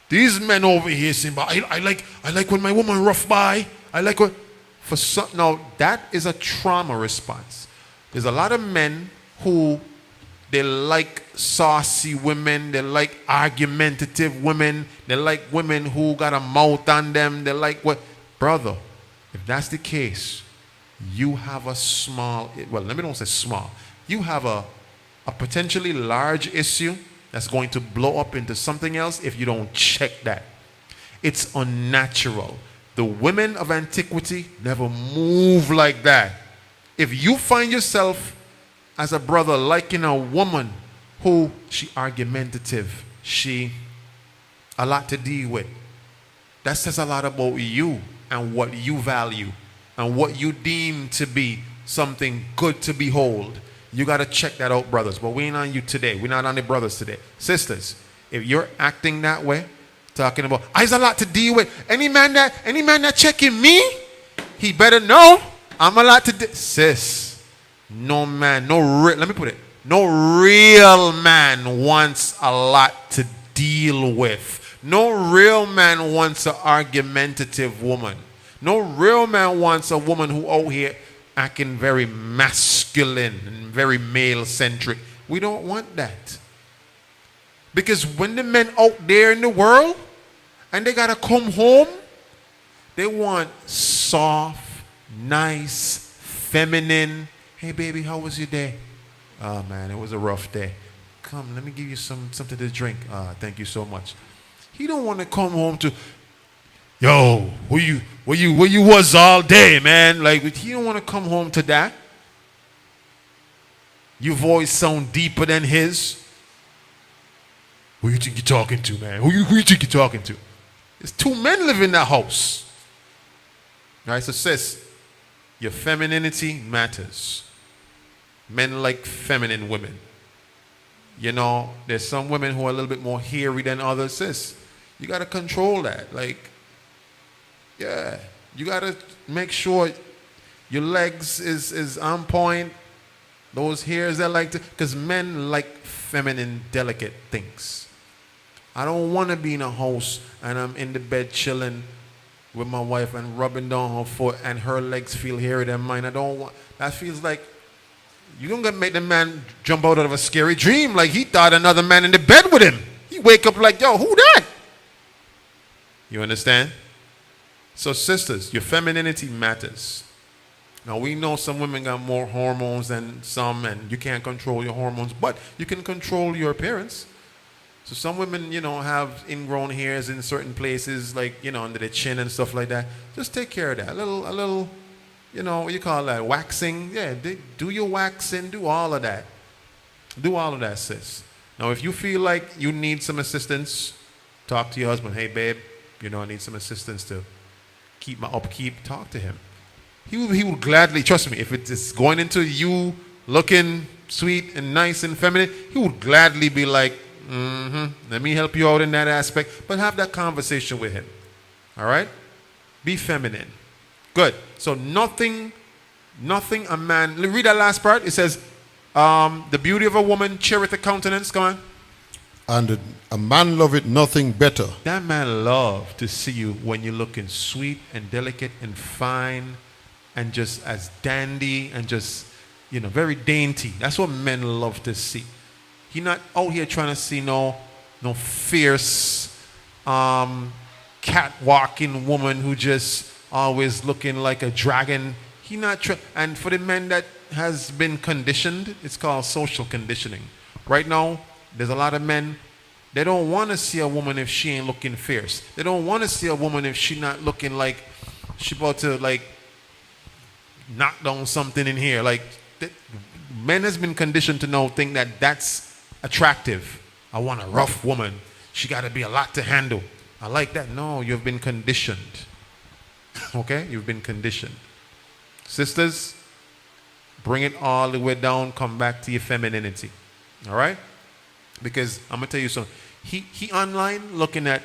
These men over here saying, "But I like when my woman rough by. I like when." For some, now that is a trauma response. There's a lot of men who they like saucy women, they like argumentative women, they like women who got a mouth on them. They like what, brother? If that's the case, you have a small. Well, let me don't say small. You have a potentially large issue that's going to blow up into something else if you don't check that. It's unnatural. The women of antiquity never move like that. If you find yourself as a brother liking a woman who she argumentative, she a lot to deal with, that says a lot about you and what you value and what you deem to be something good to behold. You got to check that out, brothers. But we ain't on you today. We're not on the brothers today. Sisters, if you're acting that way, talking about, I's a lot to deal with. Any man that checking me, he better know I'm a lot to sis, no man, let me put it. No real man wants a lot to deal with. No real man wants an argumentative woman. No real man wants a woman who out here acting very masculine and very male-centric. We don't want that. Because when the men out there in the world and they gotta come home, they want soft, nice, feminine. Hey baby, how was your day? Oh man, it was a rough day. Come, let me give you something to drink. Thank you so much. He don't want to come home to, yo, where you was all day, man? Like, he don't want to come home to that. Your voice sound deeper than his. Who you think you're talking to, man? Who you think you're talking to? There's two men live in that house. All right, so sis, your femininity matters. Men like feminine women. You know, there's some women who are a little bit more hairy than others, sis. You got to control that. Like, yeah, you got to make sure your legs is on point. Those hairs that like to, because men like feminine, delicate things. I don't want to be in a house and I'm in the bed chilling with my wife and rubbing down her foot and her legs feel hairier than mine. I don't want, that feels like you're going to make the man jump out of a scary dream like he thought another man in the bed with him. He wake up like, yo, who that? You understand? So sisters, your femininity matters. Now we know some women got more hormones than some and you can't control your hormones, but you can control your appearance. So some women, you know, have ingrown hairs in certain places, like, you know, under the chin and stuff like that. Just take care of that. A little, you know, what you call that, waxing. Yeah, do your waxing, do all of that. Do all of that, sis. Now, if you feel like you need some assistance, talk to your husband. Hey, babe, you know, I need some assistance to keep my upkeep. Talk to him. He will gladly, trust me, if it's going into you looking sweet and nice and feminine, he would gladly be like, Let me help you out in that aspect. But have that conversation with him. All right? Be feminine. Good. So nothing a man. Read that last part. It says, the beauty of a woman cheereth the countenance. Come on. And a man loveth nothing better. That man love to see you when you're looking sweet and delicate and fine and just as dandy and just, very dainty. That's what men love to see. He not out here trying to see no fierce cat-walking woman who just always looking like a dragon. He not and for the men that has been conditioned, it's called social conditioning. Right now, there's a lot of men, they don't want to see a woman if she ain't looking fierce. They don't want to see a woman if she not looking like she about to knock down something in here. Men has been conditioned to think that that's attractive. I want a rough woman. She got to be a lot to handle. I like that. No, you've been conditioned. Okay? You've been conditioned. Sisters, bring it all the way down. Come back to your femininity. All right? Because I'm going to tell you something. He online looking at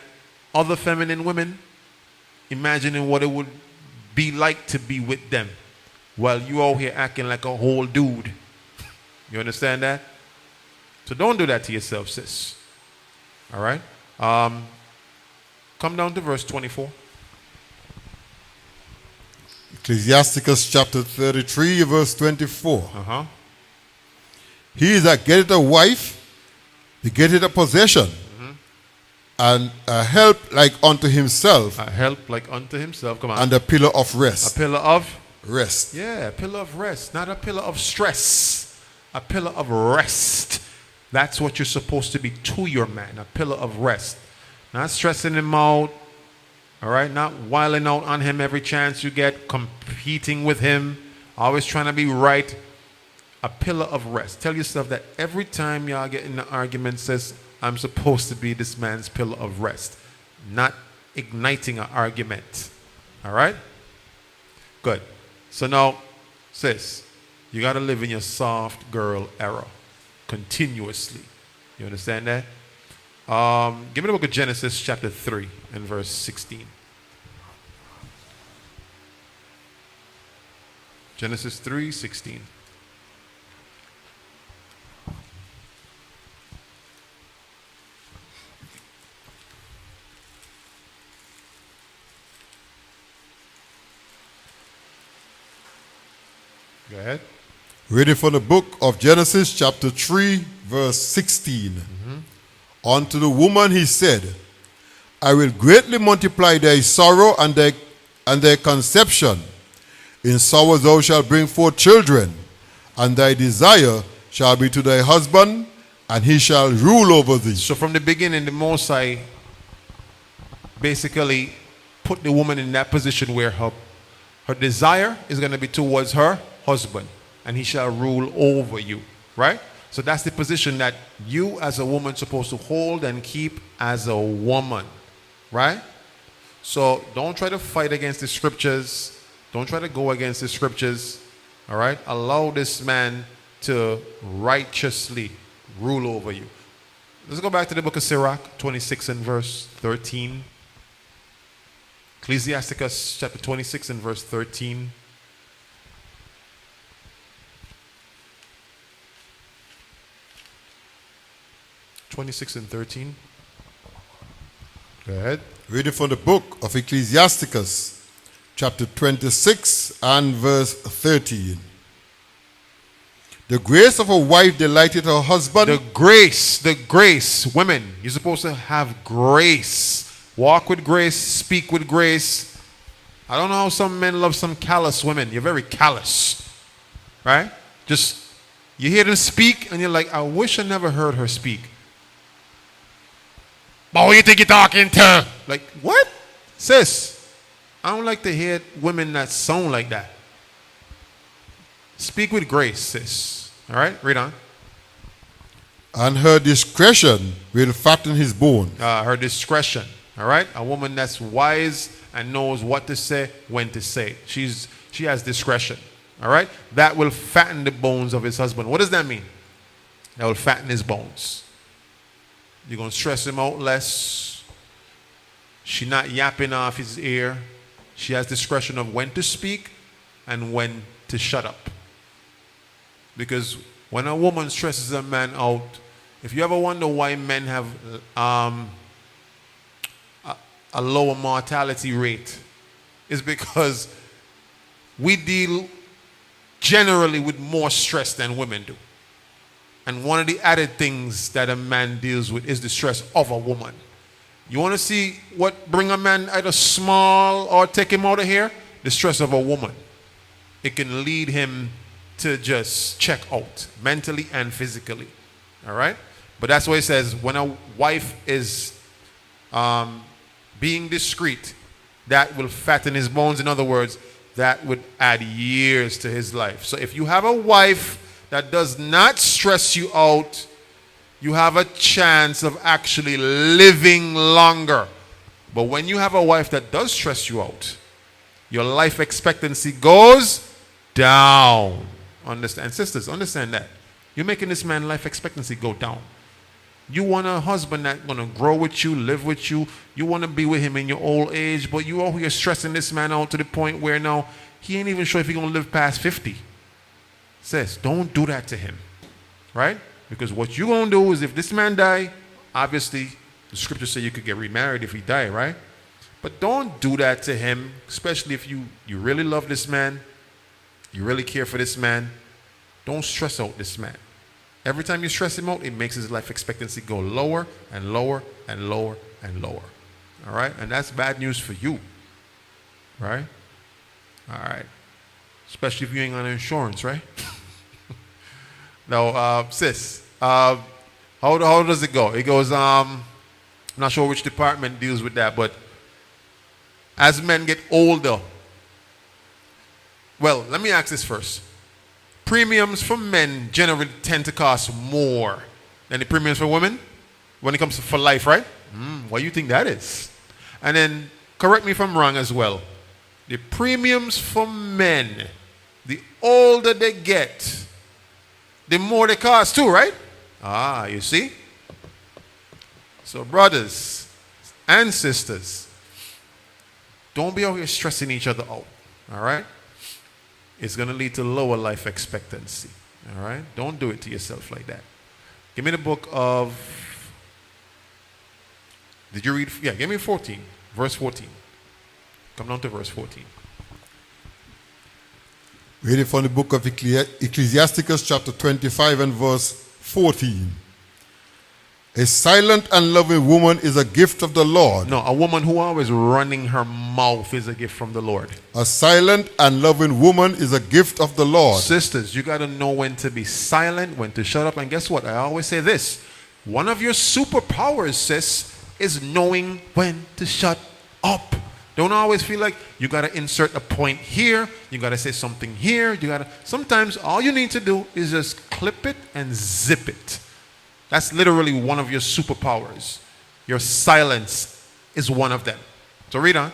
other feminine women, imagining what it would be like to be with them, while you out here acting like a whole dude. You understand that? So don't do that to yourself, sis. All right? Come down to verse 24. Ecclesiasticus chapter 33, verse 24. He that getteth a wife, he getteth a possession, and a help like unto himself. A help like unto himself. Come on. And a pillar of rest. A pillar of rest. Yeah, a pillar of rest. Not a pillar of stress. A pillar of rest. That's what you're supposed to be to your man. A pillar of rest. Not stressing him out. All right? Not wiling out on him every chance you get. Competing with him. Always trying to be right. A pillar of rest. Tell yourself that every time y'all get in an argument, says, I'm supposed to be this man's pillar of rest. Not igniting an argument. All right? Good. So now, sis, you got to live in your soft girl era continuously. You understand that? Give me the book of Genesis chapter 3 and verse 16. Genesis 3:16. Go ahead. Reading from the book of Genesis chapter 3 verse 16. Unto the woman he said, I will greatly multiply thy sorrow and thy conception. In sorrow thou shalt bring forth children, and thy desire shall be to thy husband, and he shall rule over thee. So from the beginning, the Most High basically put the woman in that position where her desire is going to be towards her husband, and he shall rule over you, right? So that's the position that you as a woman supposed to hold and keep as a woman, right? So don't try to fight against the scriptures. Don't try to go against the scriptures, all right? Allow this man to righteously rule over you. Let's go back to the book of Sirach, 26 and verse 13. Ecclesiasticus chapter 26 and verse 13. (26 and 13). Go ahead. Reading from the book of Ecclesiasticus, chapter 26 and verse 13. The grace of a wife delighteth her husband. The grace. Women, you're supposed to have grace. Walk with grace, speak with grace. I don't know how some men love some callous women. You're very callous, right? Just, you hear them speak and you're like, I wish I never heard her speak. But who you think you're talking to? Like, what? Sis, I don't like to hear women that sound like that. Speak with grace, sis. All right, read on. And her discretion will fatten his bones. Her discretion, all right? A woman that's wise and knows what to say, when to say. She has discretion, all right? That will fatten the bones of his husband. What does that mean? That will fatten his bones. You're going to stress him out less. She's not yapping off his ear. She has discretion of when to speak and when to shut up. Because when a woman stresses a man out, if you ever wonder why men have a lower mortality rate, it's because we deal generally with more stress than women do. And one of the added things that a man deals with is the stress of a woman. You want to see what bring a man either small or take him out of here? The stress of a woman. It can lead him to just check out mentally and physically. All right? But that's what it says. When a wife is being discreet, that will fatten his bones. In other words, that would add years to his life. So if you have a wife that does not stress you out, you have a chance of actually living longer. But when you have a wife that does stress you out, your life expectancy goes down. Understand? Sisters, understand that. You're making this man life expectancy go down. You want a husband that's going to grow with you, live with you. You want to be with him in your old age, but you over here stressing this man out to the point where now he ain't even sure if he's going to live past 50. Sis, don't do that to him. Right? Because what you're going to do is if this man die, obviously the scriptures say you could get remarried if he die, right? But don't do that to him, especially if you really love this man, you really care for this man. Don't stress out this man. Every time you stress him out, it makes his life expectancy go lower and lower and lower and lower. All right? And that's bad news for you. Right? All right. Especially if you ain't on insurance, right? Now, sis, how does it go? It goes, I'm not sure which department deals with that, but as men get older, well, let me ask this first. Premiums for men generally tend to cost more than the premiums for women when it comes to for life, right? What do you think that is? And then, correct me if I'm wrong as well. The premiums for men, the older they get, the more they cost too, right? You see? So brothers and sisters, don't be out here stressing each other out, all right? It's going to lead to lower life expectancy, all right? Don't do it to yourself like that. Give me the book of, did you read? Yeah, give me 14, verse 14. Come down to verse 14. Reading from the book of Ecclesiasticus chapter 25 and verse 14. A silent and loving woman is a gift of the Lord. No, a woman who always running her mouth is a gift from the Lord. A silent and loving woman is a gift of the Lord. Sisters, you got to know when to be silent, when to shut up. And guess what? I always say this. One of your superpowers, sis, is knowing when to shut up. Don't always feel like you got to insert a point here. You got to say something here. Sometimes all you need to do is just clip it and zip it. That's literally one of your superpowers. Your silence is one of them. So read on.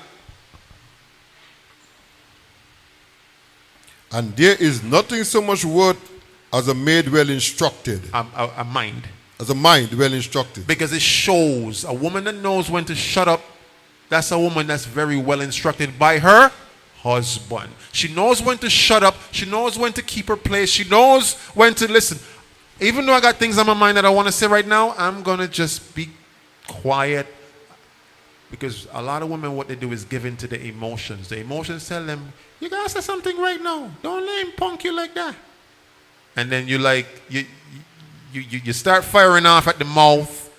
And there is nothing so much worth as a maid well instructed. A mind. As a mind well instructed. Because it shows a woman that knows when to shut up. That's a woman that's very well instructed by her husband. She knows when to shut up. She knows when to keep her place. She knows when to listen. Even though I got things on my mind that I want to say right now, I'm going to just be quiet. Because a lot of women, what they do is give in to the emotions. The emotions tell them, you got to say something right now. Don't let him punk you like that. And then you start firing off at the mouth.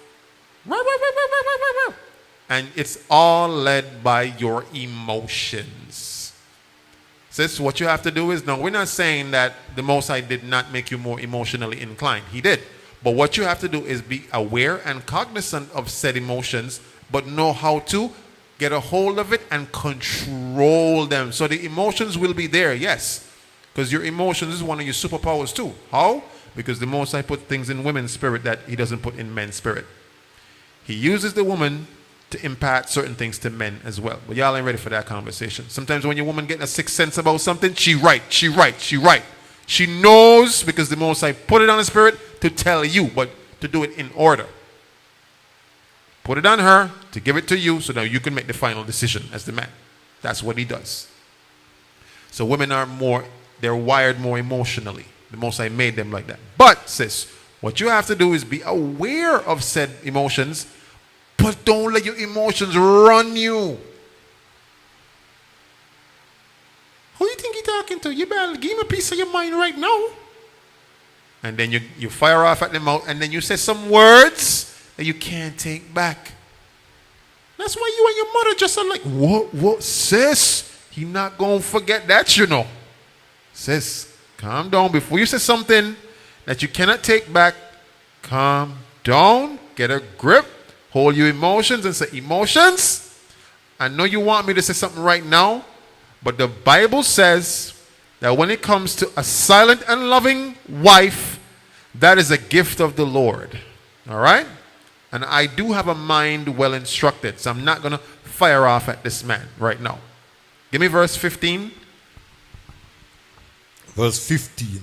And it's all led by your emotions. Sis, what you have to do is, no, we're not saying that the Most High did not make you more emotionally inclined. He did. But what you have to do is be aware and cognizant of said emotions, but know how to get a hold of it and control them. So the emotions will be there, yes. Because your emotions is one of your superpowers too. How? Because the Most High put things in women's spirit that he doesn't put in men's spirit. He uses the woman to impart certain things to men as well. But y'all ain't ready for that conversation. Sometimes when your woman getting a sixth sense about something, she right. She knows because the Most High put it on the spirit to tell you, but to do it in order. put it on her to give it to you so now you can make the final decision as the man. That's what he does. So women are they're wired more emotionally. The Most High made them like that. But, sis, what you have to do is be aware of said emotions, but don't let your emotions run you. Who you think you're talking to? You better give him a piece of your mind right now. And then you fire off at the mouth, and then you say some words that you can't take back. That's why you and your mother just are like, what, sis? He not going to forget that, you know. Sis, calm down. Before you say something that you cannot take back, calm down, get a grip, hold your emotions and say, emotions, I know you want me to say something right now, but the Bible says that when it comes to a silent and loving wife, that is a gift of the Lord. All right? And I do have a mind well instructed, so I'm not going to fire off at this man right now. Give me verse 15. Verse 15.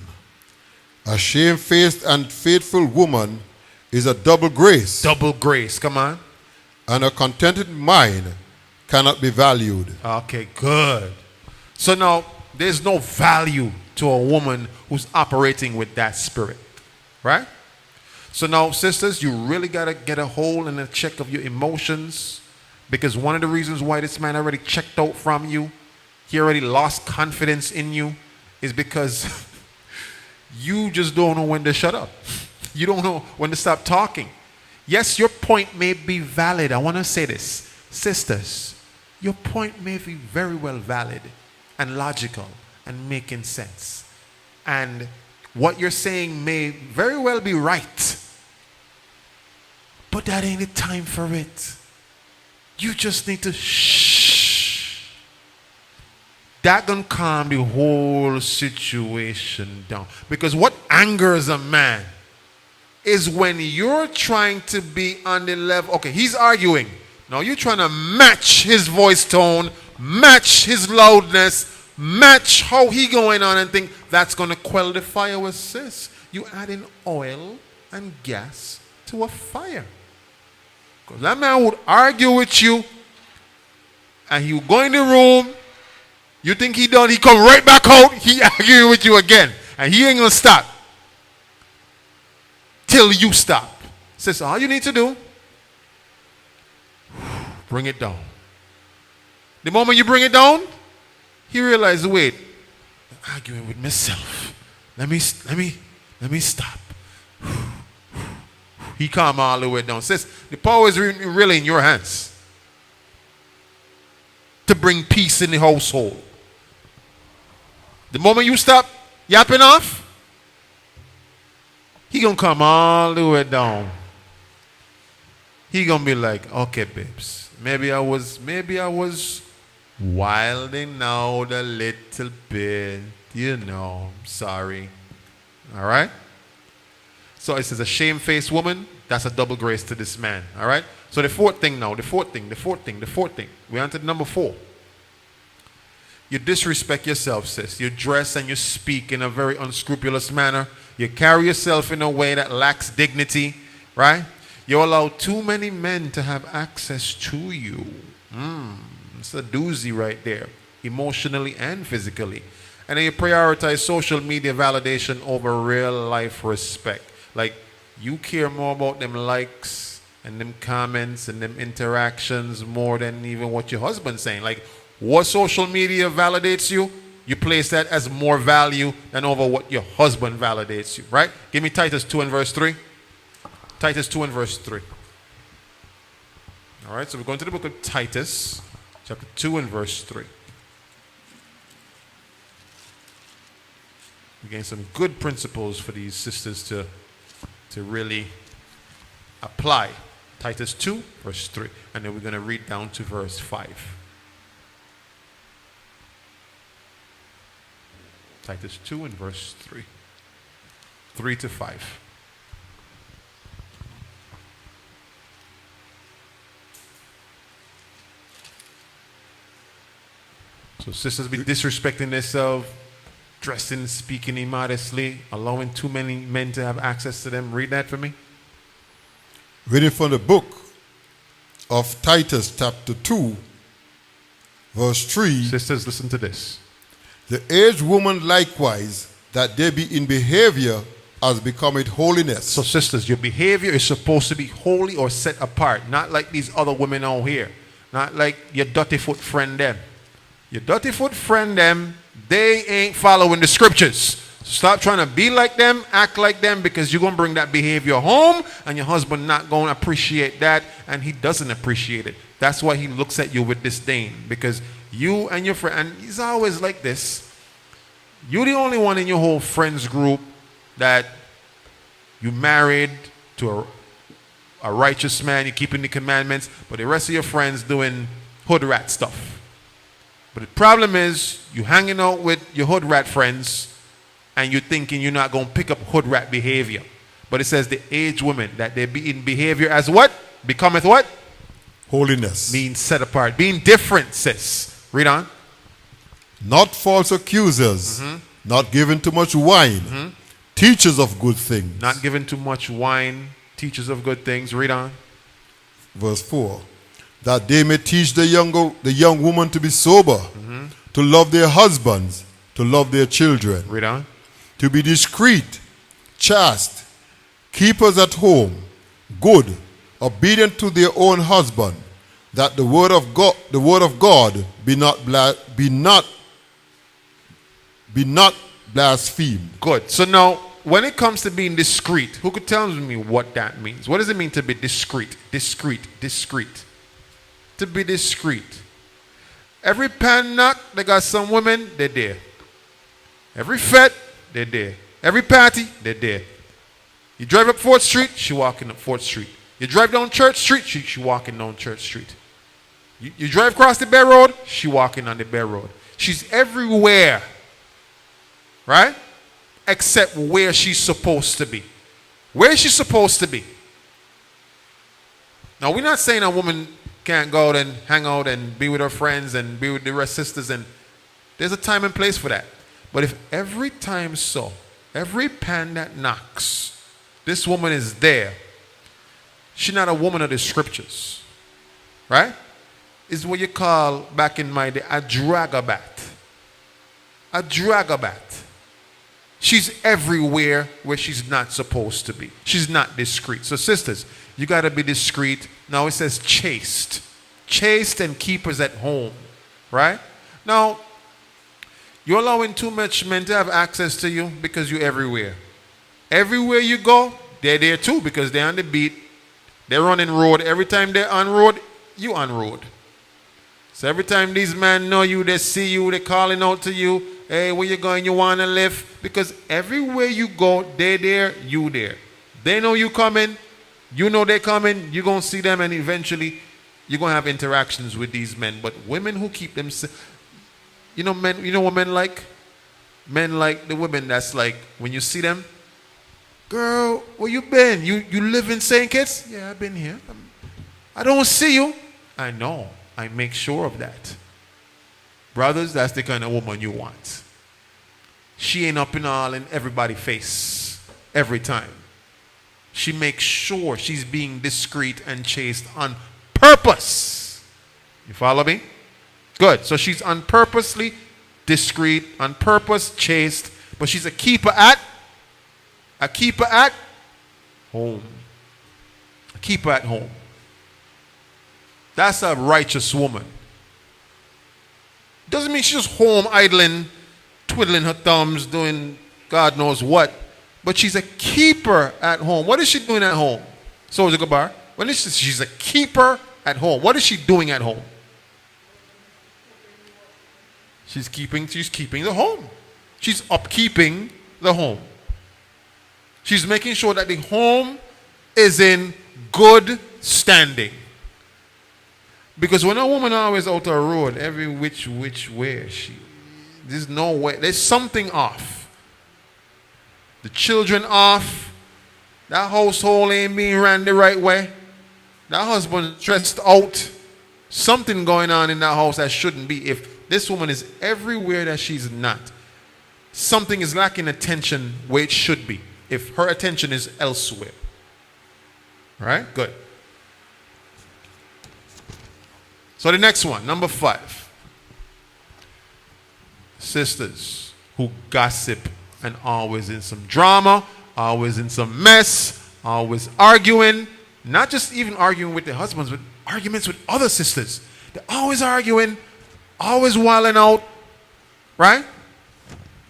A shamefaced and faithful woman is a double grace. Double grace, come on. And a contented mind cannot be valued. Okay, good. So now, there's no value to a woman who's operating with that spirit. Right? So now, sisters, you really got to get a hold and a check of your emotions, because one of the reasons why this man already checked out from you, he already lost confidence in you, is because you just don't know when to shut up. You don't know when to stop talking. Yes, your point may be valid. I want to say this. Sisters, your point may be very well valid and logical and making sense. And what you're saying may very well be right. But that ain't the time for it. You just need to shh. That gonna calm the whole situation down. Because what angers a man is when you're trying to be on the level. Okay, he's arguing. Now you're trying to match his voice tone, match his loudness, match how he going on, and think that's going to quell the fire. With sis, you adding oil and gas to a fire. Because that man would argue with you, and you go in the room, you think he done, he come right back out, he arguing with you again, and he ain't going to stop till you stop. Sis, all you need to do, bring it down. The moment you bring it down, he realized, wait, I'm arguing with myself. Let me stop. He calm all the way down. Says the power is really in your hands to bring peace in the household. The moment you stop yapping off, he gonna come all the way down. He gonna be like, okay, babes, maybe I was wilding out a little bit, you know, sorry. All right? So it says a shamefaced woman, that's a double grace to this man. All right? So the fourth thing. We on to number 4. You disrespect yourself, sis. You dress and you speak in a very unscrupulous manner. You carry yourself in a way that lacks dignity, right? You allow too many men to have access to you. It's a doozy right there, emotionally and physically. And then you prioritize social media validation over real life respect. Like, you care more about them likes and them comments and them interactions more than even what your husband's saying. Like, what social media validates you, you place that as more value than over what your husband validates you, right? Give me Titus 2 and verse 3. Titus 2 and verse 3. All right, so we're going to the book of Titus, chapter 2 and verse 3. We gain some good principles for these sisters to really apply. Titus 2, verse 3. And then we're going to read down to verse 5. Titus 2 and verse 3. 3 to 5. So sisters be disrespecting themselves, dressing, speaking immodestly, allowing too many men to have access to them. Read that for me. Reading from the book of Titus chapter 2, verse 3. Sisters, listen to this. The aged woman likewise, that they be in behavior as becometh holiness. So sisters, your behavior is supposed to be holy or set apart. Not like these other women out here. Not like your dirty foot friend them. Your dirty foot friend them, they ain't following the scriptures. Stop trying to be like them, act like them, because you're going to bring that behavior home and your husband not going to appreciate that, and he doesn't appreciate it. That's why he looks at you with disdain, because you and your friend, and he's always like this, you're the only one in your whole friends group that you married to a righteous man, you're keeping the commandments, but the rest of your friends doing hood rat stuff. But the problem is, you hanging out with your hood rat friends, and you're thinking you're not going to pick up hood rat behavior. But it says the aged women, that they be in behavior as what? Becometh what? Holiness. Being set apart. Being different, sis. Read on. Not false accusers, not given too much wine, teachers of good things. Not given too much wine, teachers of good things. Read on. Verse 4. That they may teach the young woman to be sober, to love their husbands, to love their children. Read on. To be discreet, chaste, keepers at home, good, obedient to their own husband, that the word of God be not blasphemed. Good. So now, when it comes to being discreet, who could tell me what that means? What does it mean to be discreet? Discreet. To be discreet. Every pan knock, they got some women, they're there. Every fete, they're there. Every party, they're there. You drive up 4th Street, she walking up 4th Street. You drive down Church Street, she walking down Church Street. You drive across the Bear Road, she walking on the Bear Road. She's everywhere. Right? Except where she's supposed to be. Where is she supposed to be? Now, we're not saying a woman can't go out and hang out and be with her friends and be with the rest sisters, and there's a time and place for that. But if every time so, every pan that knocks, this woman is there, she's not a woman of the scriptures. Right? It's what you call, back in my day, a dragabat. A dragabat. She's everywhere where she's not supposed to be. She's not discreet. So sisters, you got to be discreet. Now it says chaste. Chaste and keepers at home. Right? Now, you're allowing too much men to have access to you because you're everywhere. Everywhere you go, they're there too because they're on the beat. They're running road. Every time they're on road, you on road. So every time these men know you, they see you, they're calling out to you. Hey, where you going? You want to live? Because everywhere you go, they're there, you there. They know you coming. You know they're coming. You're going to see them, and eventually you're going to have interactions with these men. But women who keep them... You know, men. You know what men like? Men like the women that's like, when you see them, girl, where you been? You live in St. Kitts? Yeah, I've been here. I don't see you. I know. I make sure of that. Brothers, that's the kind of woman you want. She ain't up in all in everybody's face every time. She makes sure she's being discreet and chaste on purpose. You follow me? Good. So she's on purposely discreet, on purpose chaste, but she's a keeper at home. A keeper at home. That's a righteous woman. Doesn't mean she's just home idling, twiddling her thumbs, doing God knows what. But she's a keeper at home. What is she doing at home? Soldier Gabar. She's a keeper at home. What is she doing at home? She's keeping the home. She's upkeeping the home. She's making sure that the home is in good standing. Because when a woman always out the road, every which way there's no way, there's something off. The children off. That household ain't being ran the right way. That husband stressed out. Something going on in that house that shouldn't be. If this woman is everywhere that she's not, something is lacking attention where it should be. If her attention is elsewhere. Right? Good. So the next one, number 5. Sisters who gossip and always in some drama, always in some mess, always arguing. Not just even arguing with their husbands, but arguments with other sisters. They're always arguing, always wilding out, right?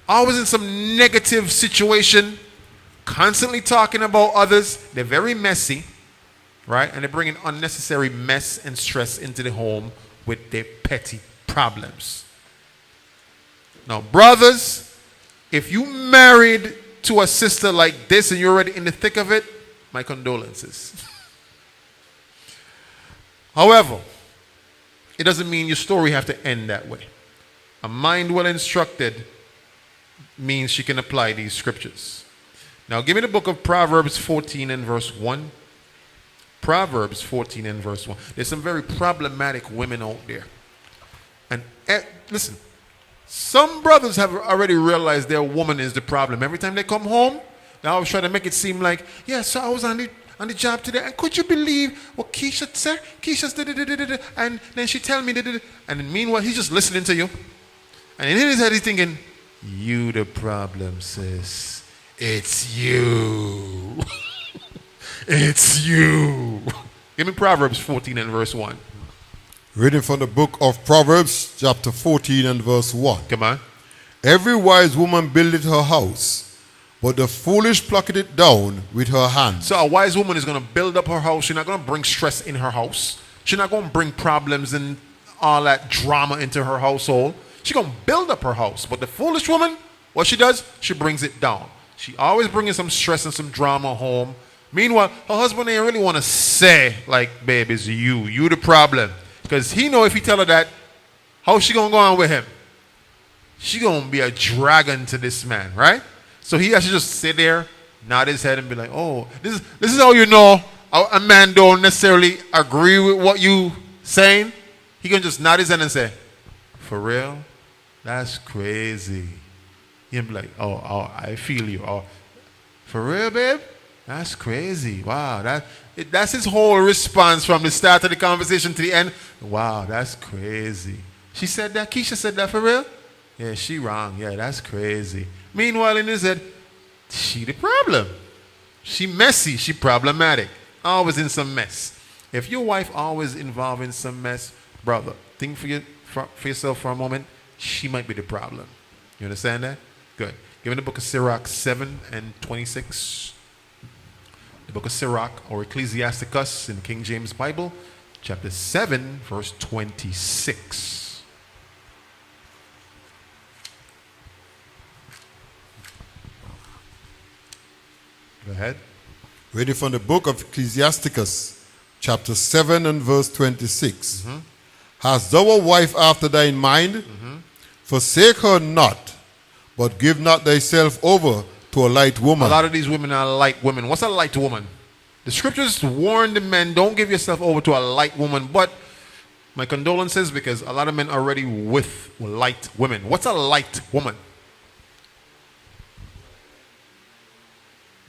Always in some negative situation, constantly talking about others. They're very messy, right? And they're bringing unnecessary mess and stress into the home with their petty problems. Now, brothers, if you married to a sister like this and you're already in the thick of it, my condolences. However, it doesn't mean your story have to end that way. A mind well instructed means she can apply these scriptures. Now, give me the book of Proverbs 14 and verse 1. Proverbs 14 and verse 1. There's some very problematic women out there. And listen, some brothers have already realized their woman is the problem. Every time they come home, they always try to make it seem like, yeah, so I was on the job today, and could you believe what Keisha said? Keisha's da-da-da-da-da, and then she tell me da-da-da. And then meanwhile, he's just listening to you. And in his head, he's thinking, you the problem, sis. It's you. It's you. Give me Proverbs 14 and verse 1. Reading from the book of Proverbs, chapter 14 and verse 1. Come on. Every wise woman buildeth her house, but the foolish plucketh it down with her hands. So a wise woman is going to build up her house. She's not going to bring stress in her house. She's not going to bring problems and all that drama into her household. She's going to build up her house. But the foolish woman, what she does, she brings it down. She always bringing some stress and some drama home. Meanwhile, her husband ain't really want to say, like, babe, it's you. You the problem. Because he know if he tell her that, how's she going to go on with him? She going to be a dragon to this man, right? So he has to just sit there, nod his head, and be like, oh, this is how you know a man don't necessarily agree with what you saying. He can just nod his head and say, for real? That's crazy. He'll be like, oh, I feel you. Oh, for real, babe? That's crazy. Wow, that's his whole response from the start of the conversation to the end. Wow, that's crazy. She said that? Keisha said that for real? Yeah, she wrong. Yeah, that's crazy. Meanwhile, in his head, she the problem. She messy. She problematic. Always in some mess. If your wife always involved in some mess, brother, think for yourself for a moment. She might be the problem. You understand that? Good. Give me the book of Sirach 7 and 26. The book of Sirach, or Ecclesiasticus in the King James Bible, chapter 7, verse 26. Go ahead. Reading from the book of Ecclesiasticus, chapter 7 and verse 26. Mm-hmm. Hast thou a wife after thine mind? Mm-hmm. Forsake her not, but give not thyself over to a light woman. A lot of these women are light women. What's a light woman? The scriptures warn the men, don't give yourself over to a light woman. But my condolences, because a lot of men are already with light women. What's a light woman?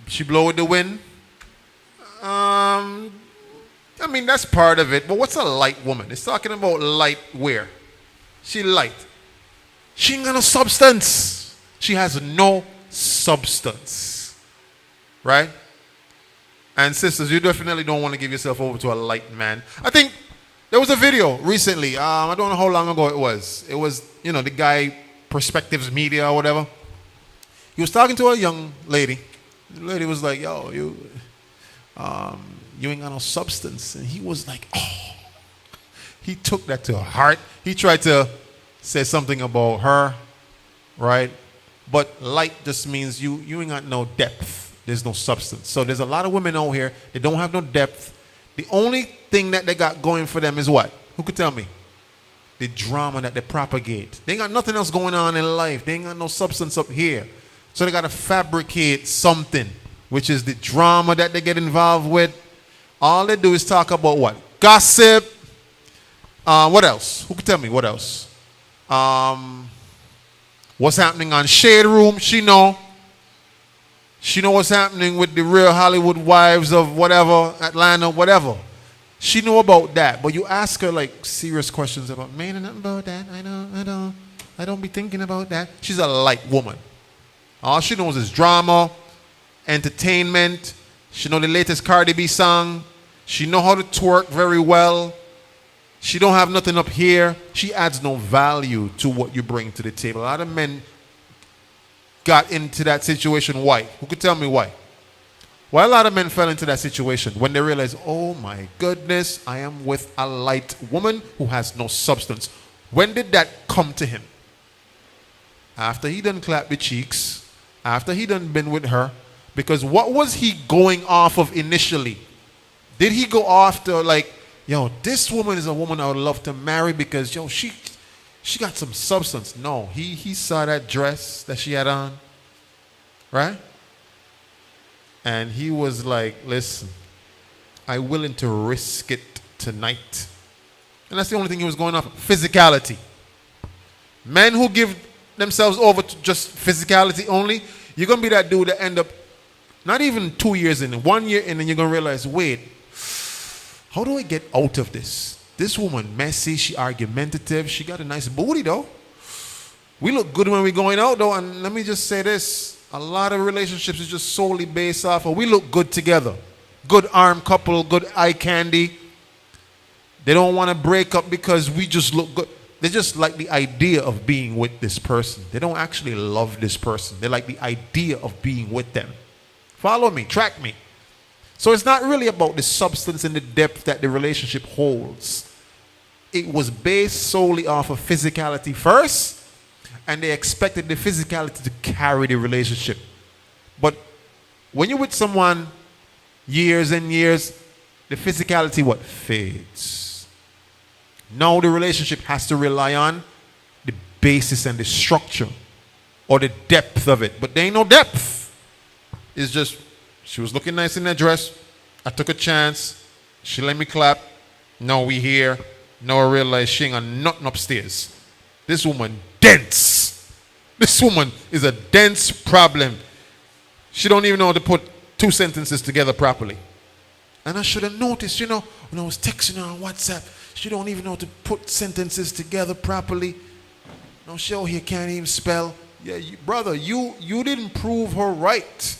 She blow with the wind? I mean, that's part of it. But what's a light woman? It's talking about light where? She light. She ain't got no substance. She has no substance. Right? And sisters, you definitely don't want to give yourself over to a light man. I think there was a video recently. I don't know how long ago it was. It was, the guy, Perspectives Media or whatever. He was talking to a young lady. The lady was like, yo, you ain't got no substance. And he was like, oh. He took that to heart. He tried to say something about her, right? But light just means you ain't got no depth. There's no substance. So there's a lot of women out here that don't have no depth. The only thing that they got going for them is what? Who could tell me? The drama that they propagate. They ain't got nothing else going on in life. They ain't got no substance up here. So they got to fabricate something, which is the drama that they get involved with. All they do is talk about what? Gossip. What else? Who could tell me what else? What's happening on Shade Room? She know what's happening with the Real Hollywood Wives of whatever, Atlanta, whatever. She know about that, but you ask her like serious questions about, man, nothing about that. I don't be thinking about that. She's a light woman. All she knows is drama, entertainment. She know the latest Cardi B song. She know how to twerk very well. She don't have nothing up here. She adds no value to what you bring to the table. A lot of men got into that situation. Why? Who could tell me why? Why a lot of men fell into that situation when they realize, oh my goodness, I am with a light woman who has no substance. When did that come to him? After he done clapped the cheeks, after he done been with her, because what was he going off of initially? Did he go after like, yo, this woman is a woman I would love to marry because, yo, she got some substance? No, he saw that dress that she had on, right? And he was like, listen, I'm willing to risk it tonight. And that's the only thing he was going off. Physicality. Men who give themselves over to just physicality only, you're going to be that dude that end up not even 2 years in, 1 year in, and you're going to realize, wait, how do I get out of this? This woman messy, she argumentative, she got a nice booty though. We look good when we're going out though, and let me just say this. A lot of relationships is just solely based off of we look good together. Good arm couple, good eye candy. They don't want to break up because we just look good. They just like the idea of being with this person. They don't actually love this person. They like the idea of being with them. Follow me, track me. So it's not really about the substance and the depth that the relationship holds. It was based solely off of physicality first. And they expected the physicality to carry the relationship. But when you're with someone years and years, the physicality what? Fades. Now the relationship has to rely on the basis and the structure or the depth of it. But there ain't no depth. It's just, she was looking nice in that dress. I took a chance. She let me clap. Now we here. Now I realize she ain't got nothing upstairs. This woman dense. This woman is a dense problem. She don't even know how to put two sentences together properly. And I should have noticed, you know, when I was texting her on WhatsApp, she don't even know how to put sentences together properly. No, she out here can't even spell. Yeah, brother, you didn't prove her right.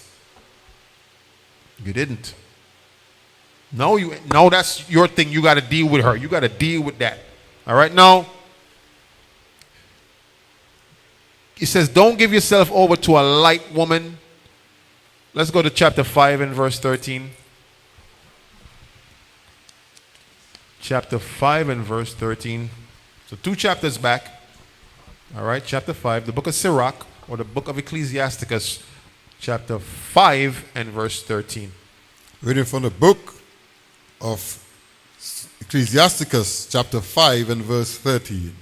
You didn't. Now that's your thing. You got to deal with her. You got to deal with that. All right, now. He says, don't give yourself over to a light woman. Let's go to chapter 5 and verse 13. Chapter 5 and verse 13. So 2 chapters back. All right, chapter 5. The book of Sirach, or the book of Ecclesiasticus, chapter 5 and verse 13. Reading from the book of Ecclesiasticus, chapter 5 and verse 13.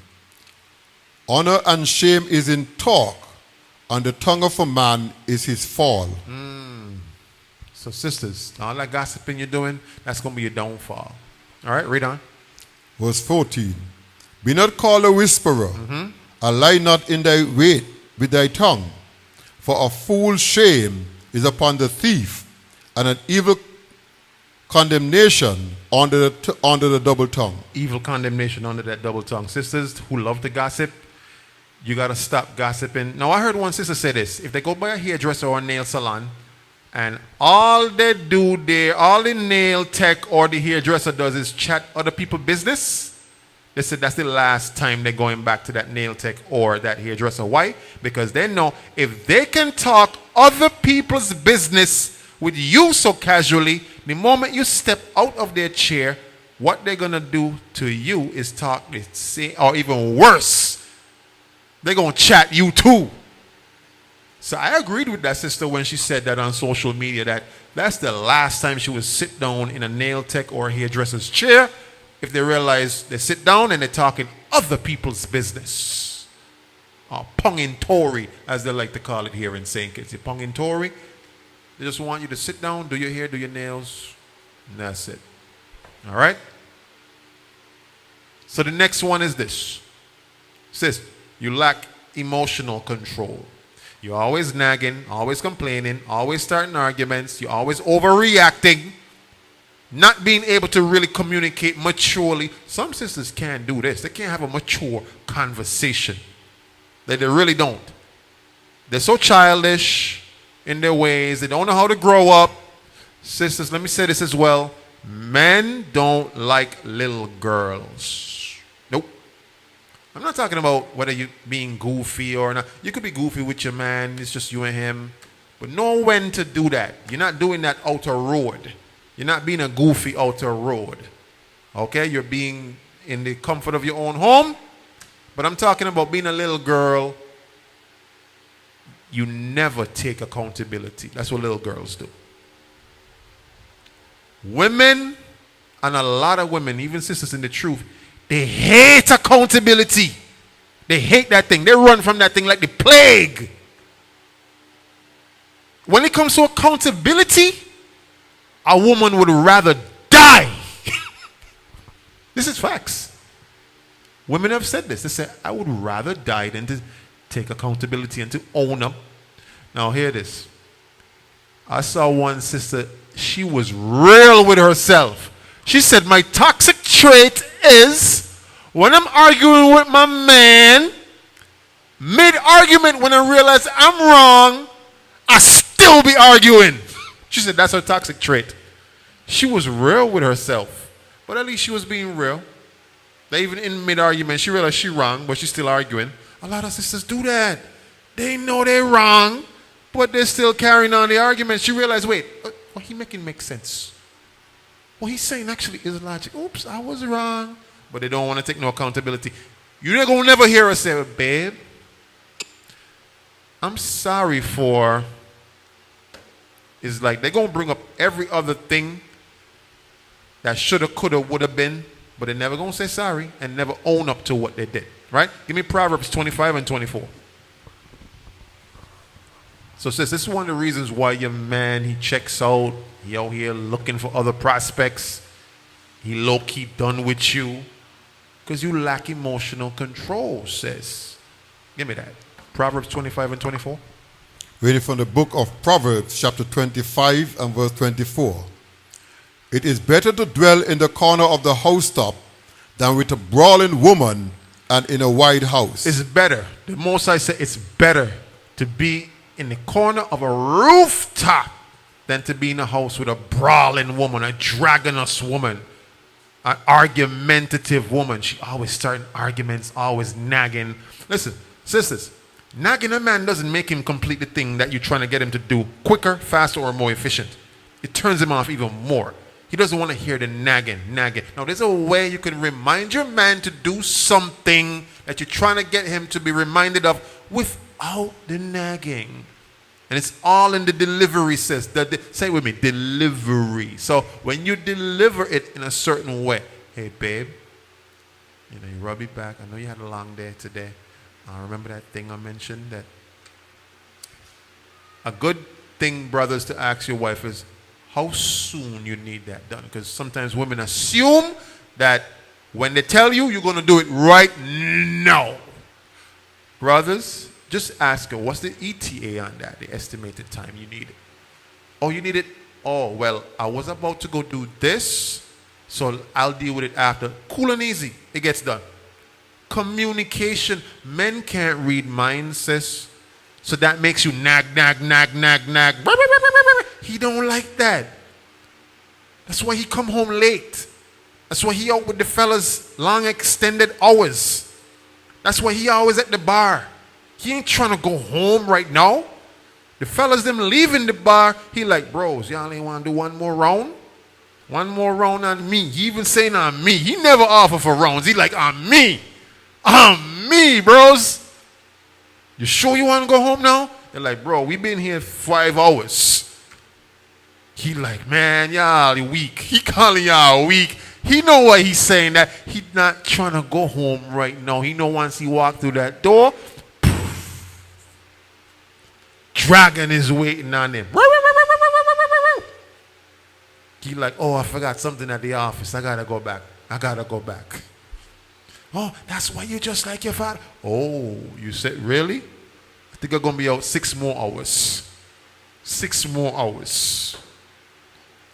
Honor and shame is in talk, and the tongue of a man is his fall. So sisters, all that gossiping you're doing, that's going to be your downfall. All right, read on. Verse 14. Be not called a whisperer, and lie not in thy wait with thy tongue. For a fool's shame is upon the thief, and an evil condemnation under the double tongue. Evil condemnation under that double tongue. Sisters who love to gossip, you got to stop gossiping. Now, I heard one sister say this. If they go by a hairdresser or a nail salon, and all they do there, all the nail tech or the hairdresser does is chat other people's business, they said that's the last time they're going back to that nail tech or that hairdresser. Why? Because they know if they can talk other people's business with you so casually, the moment you step out of their chair, what they're going to do to you is talk the same, or even worse. They're going to chat you too. So I agreed with that sister when she said that on social media, that's the last time she would sit down in a nail tech or a hairdresser's chair if they realize they sit down and they're talking other people's business. Or ponging-tory, as they like to call it here in St. Kitts. Ponging-tory. They just want you to sit down, do your hair, do your nails, and that's it. All right? So the next one is this. Sis, you lack emotional control. You're always nagging, always complaining, always starting arguments. You're always overreacting. not being able to really communicate maturely. Some sisters can't do this. They can't have a mature conversation. They really don't. They're so childish in their ways. They don't know how to grow up. Sisters, let me say this as well. Men don't like little girls. Nope. I'm not talking about whether you're being goofy or not. You could be goofy with your man. It's just you and him. But know when to do that. You're not doing that outer road. You're not being a goofy outer road. Okay? You're being in the comfort of your own home. But I'm talking about being a little girl. You never take accountability. That's what little girls do. Women, and a lot of women, even sisters in the truth, they hate accountability. They hate that thing. They run from that thing like the plague. When it comes to accountability, a woman would rather die. This is facts. Women have said this. They say, I would rather die than to take accountability and to own up. Now hear this. I saw one sister, she was real with herself. She said, my toxic trait is when I'm arguing with my man, mid-argument when I realize I'm wrong, I still be arguing. She said that's her toxic trait. She was real with herself. But at least she was being real. That even in mid-argument, she realized she's wrong, but she's still arguing. A lot of sisters do that. They know they're wrong, but they're still carrying on the argument. She realized, wait, what he making makes sense. What he's saying actually is logic. Oops, I was wrong. But they don't want to take no accountability. You're going to never hear her say, babe, I'm sorry for... It's like they're going to bring up every other thing that shoulda, coulda, woulda been, but they're never going to say sorry and never own up to what they did. Right? Give me Proverbs 25 and 24. So sis, this is one of the reasons why your man, he checks out. He out here looking for other prospects. He low-key done with you. Because you lack emotional control, sis. Give me that. Proverbs 25 and 24. Reading from the book of Proverbs, chapter 25 and verse 24. It is better to dwell in the corner of the housetop than with a brawling woman and in a wide house. It's better. The Most High said it's better to be in the corner of a rooftop than to be in a house with a brawling woman, a dragonous woman, an argumentative woman. She always starting arguments, always nagging. Listen, sisters, nagging a man doesn't make him complete the thing that you're trying to get him to do quicker, faster, or more efficient. It turns him off even more. He doesn't want to hear the nagging. Now, there's a way you can remind your man to do something that you're trying to get him to be reminded of without the nagging. And it's all in the delivery, sis. Say it with me, delivery. So when you deliver it in a certain way, hey, babe, you rub it back. I know you had a long day today. Remember that thing I mentioned? That a good thing, brothers, to ask your wife is how soon you need that done. Because sometimes women assume that when they tell you, you're going to do it right now. Brothers, just ask her, what's the ETA on that, the estimated time you need it? Oh, you need it? Oh, well, I was about to go do this, so I'll deal with it after. Cool and easy. It gets done. Communication. Men can't read minds, sis. So that makes you nag. He don't like that. That's why he come home late. That's why he out with the fellas long extended hours. That's why he always at the bar. He ain't trying to go home right now. The fellas them leaving the bar. He like, bros, y'all ain't want to do one more round? One more round on me. He even saying on me. He never offer for rounds. He like, on me. On me, bros. You sure you want to go home now? They're like, bro, we been here 5 hours. He like, man, y'all weak. He calling y'all weak. He know why he's saying that. He not trying to go home right now. He know once he walk through that door, dragon is waiting on him. He like, oh, I forgot something at the office. I gotta go back. Oh, that's why you just like your father. Oh, you said, really? I think I'm going to be out 6 more hours. 6 more hours.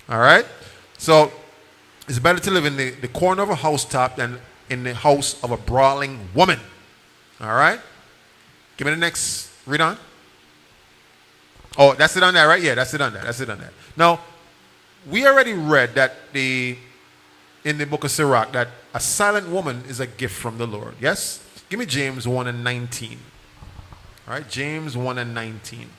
All right? So It's better to live in the corner of a housetop than in the house of a brawling woman. All right? Give me the next. Read on. Oh, that's it on there, right? Yeah, that's it on there. That's it on there. Now, we already read that in the book of Sirach that a silent woman is a gift from the Lord. Yes? Give me James 1 and 19. All right? James 1 and 19.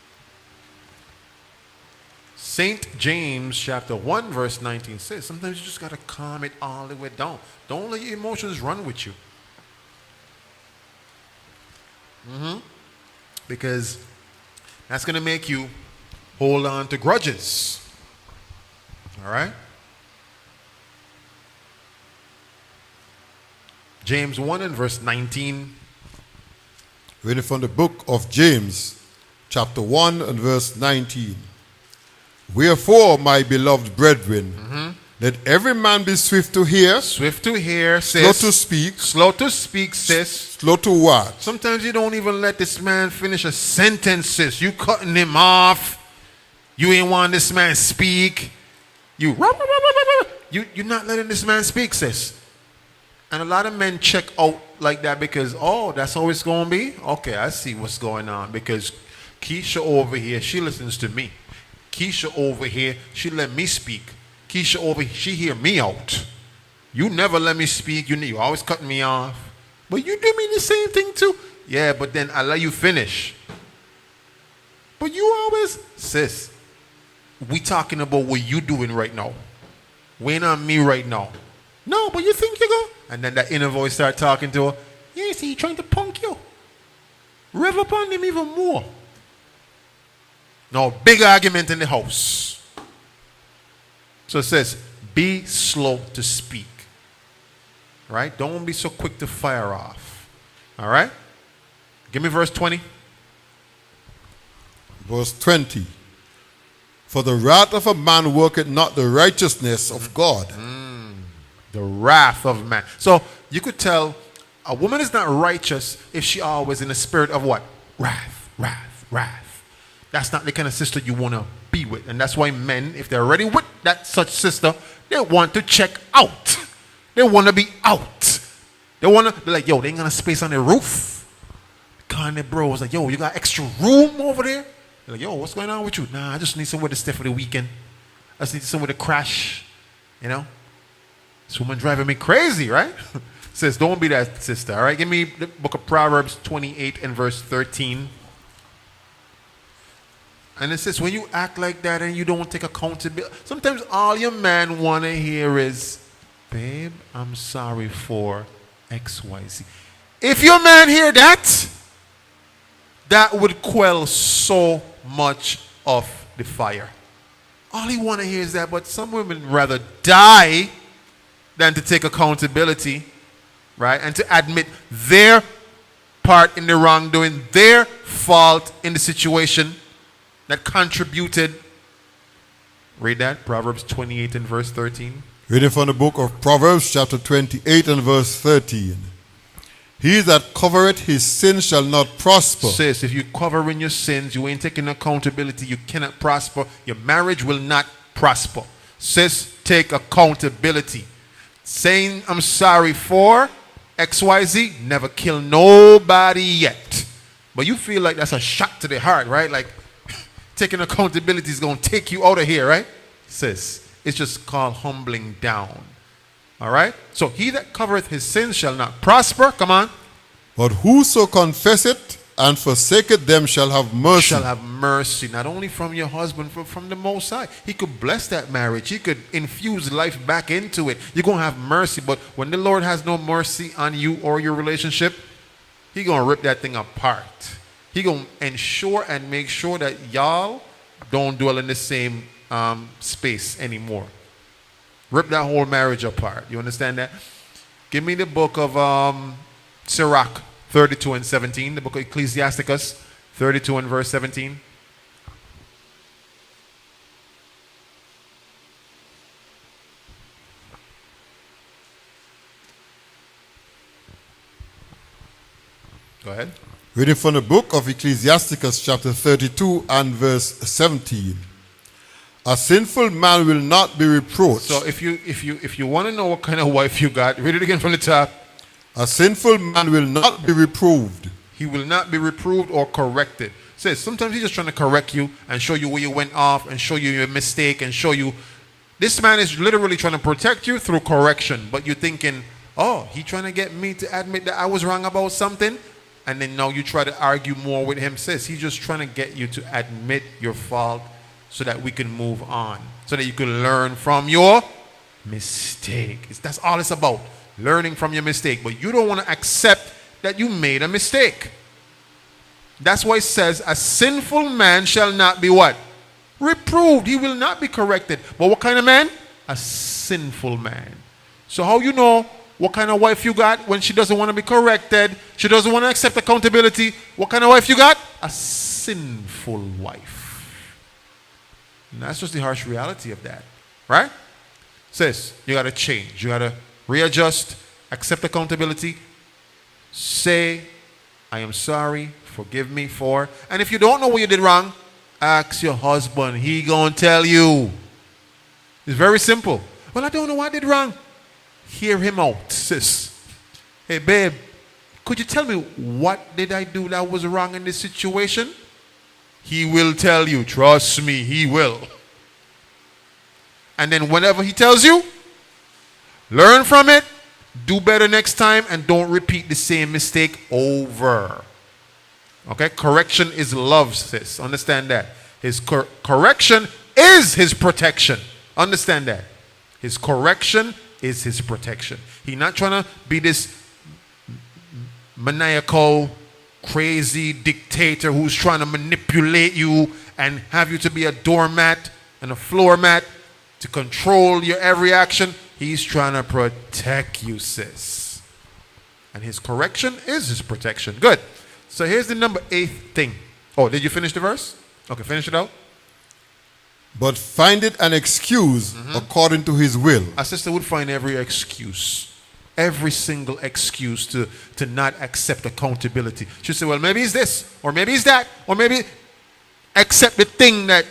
St. James chapter 1 verse 19 says, sometimes you just got to calm it all the way down. Don't let your emotions run with you. Because that's going to make you hold on to grudges. All right? James 1 and verse 19. Reading from the book of James, chapter 1 and verse 19. Wherefore, my beloved brethren, let every man be swift to hear, Slow to speak, sis. slow to watch. Sometimes you don't even let this man finish a sentence, sis. You cutting him off. You ain't want this man speak. You're not letting this man speak, sis. And a lot of men check out like that because, oh, that's how it's going to be? Okay, I see what's going on. Because Keisha over here, she listens to me. Keisha over here, she let me speak. Keisha over here, she hear me out. You never let me speak. You always cutting me off. But you do me the same thing too. Yeah, but then I let you finish. But you always, sis, we talking about what you doing right now. We ain't on me right now. No, but you think you go. And then that inner voice start talking to her. Yeah, see, he trying to punk you. Rev up on him even more. No, big argument in the house. So it says, be slow to speak. Right? Don't be so quick to fire off. All right? Give me verse 20. Verse 20. For the wrath of a man worketh not the righteousness of God. The wrath of man. So you could tell a woman is not righteous if she always in the spirit of what? Wrath, wrath, wrath. That's not the kind of sister you want to be with. And that's why men, if they're already with that such sister, they want to check out. They want to be out. They're like, yo, they ain't got a space on the roof. Kind of bros like, yo, you got extra room over there? They're like, yo, what's going on with you? Nah, I just need somewhere to stay for the weekend. I just need somewhere to crash. You know? This woman driving me crazy, right? Says, don't be that sister, all right? Give me the book of Proverbs 28 and verse 13. And it says, when you act like that and you don't take accountability, sometimes all your man want to hear is, babe, I'm sorry for XYZ. If your man hear that, that would quell so much of the fire. All he want to hear is that, but some women rather die than to take accountability, right? And to admit their part in the wrongdoing, their fault in the situation that contributed. Read that, Proverbs 28 and verse 13. Reading from the book of Proverbs, chapter 28 and verse 13. He that covereth his sin shall not prosper. Sis, if you cover in your sins, you ain't taking accountability, you cannot prosper. Your marriage will not prosper. Sis, take accountability. Saying I'm sorry for XYZ never kill nobody yet. But you feel like that's a shot to the heart, right? Like taking accountability is going to take you out of here, right? Sis, it's just called humbling down. All right? So he that covereth his sins shall not prosper. Come on. But whoso confesseth and forsaketh them shall have mercy. Shall have mercy, not only from your husband, but from the Most High. He could bless that marriage. He could infuse life back into it. You're going to have mercy. But when the Lord has no mercy on you or your relationship, He's going to rip that thing apart. He's going to ensure and make sure that y'all don't dwell in the same space anymore. Rip that whole marriage apart. You understand that? Give me the book of Sirach 32 and 17. The book of Ecclesiasticus 32 and verse 17. Go ahead. Reading from the book of Ecclesiasticus chapter 32 and verse 17. A sinful man will not be reproached. So if you want to know what kind of wife you got, read it again from the top. A sinful man will not be reproved. He will not be reproved or corrected. Says sometimes he's just trying to correct you and show you where you went off and show you your mistake and show you. This man is literally trying to protect you through correction. But you're thinking, oh, he trying to get me to admit that I was wrong about something. And then now you try to argue more with him. Says he's just trying to get you to admit your fault so that we can move on. So that you can learn from your mistake. That's all it's about. Learning from your mistake. But you don't want to accept that you made a mistake. That's why it says, a sinful man shall not be what? Reproved. He will not be corrected. But what kind of man? A sinful man. So how you know what kind of wife you got when she doesn't want to be corrected? She doesn't want to accept accountability. What kind of wife you got? A sinful wife. And that's just the harsh reality of that. Right? Says, you got to change. You got to readjust, accept accountability, say, I am sorry, forgive me for. And if you don't know what you did wrong, ask your husband. He gonna tell you. It's very simple. Well, I don't know what I did wrong. Hear him out, sis. Hey, babe, could you tell me what did I do that was wrong in this situation? He will tell you. Trust me, he will. And then whenever he tells you, learn from it, do better next time, and don't repeat the same mistake over. Okay? Correction is love, sis. Understand that. His correction is his protection. Understand that. His correction is his protection. He's not trying to be this maniacal, crazy dictator who's trying to manipulate you and have you to be a doormat and a floor mat to control your every action. He's trying to protect you, sis. And his correction is his protection. Good. So here's the number 8 thing. Oh, did you finish the verse? Okay, finish it out. But find it an excuse according to his will. A sister would find every excuse. Every single excuse to not accept accountability. She'd say, well, maybe it's this, or maybe it's that, or maybe accept the thing that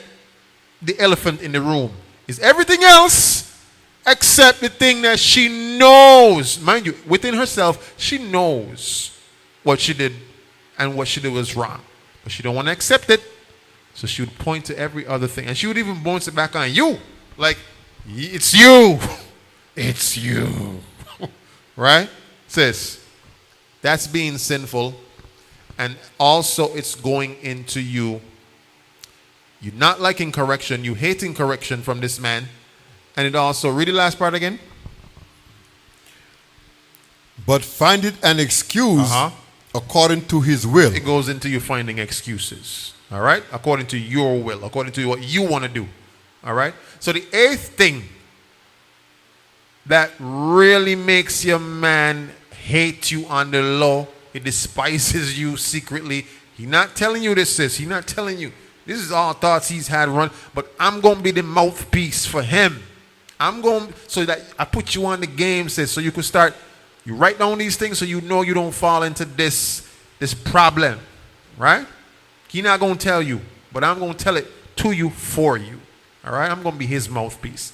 the elephant in the room is everything else except the thing that she knows. Mind you, within herself, she knows what she did and what she did was wrong. But she don't want to accept it. So she would point to every other thing. And she would even bounce it back on you. Like, it's you. It's you. Right? Sis, that's being sinful. And also it's going into you. You're not liking correction. You're hating correction from this man. And it also, read the last part again. But find it an excuse according to his will. It goes into you finding excuses. All right? According to your will. According to what you want to do. All right? So the 8th thing that really makes your man hate you on the low, he despises you secretly. He's not telling you this, sis. He's not telling you. This is all thoughts he's had run. But I'm going to be the mouthpiece for him. I'm going, so that I put you on the game, sis, so you can start, you write down these things so you know you don't fall into this problem. Right? He's not going to tell you, but I'm going to tell it to you for you. All right? I'm going to be his mouthpiece.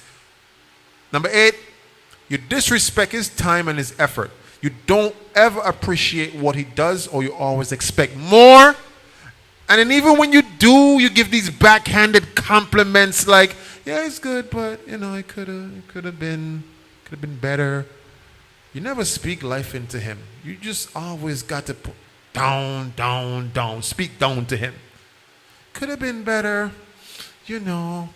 Number 8, you disrespect his time and his effort. You don't ever appreciate what he does, or you always expect more. And then even when you do, you give these backhanded compliments like, yeah, it's good, but you know, it could have been better. You never speak life into him. You just always got to put down, down, down. Speak down to him. Could have been better. You know,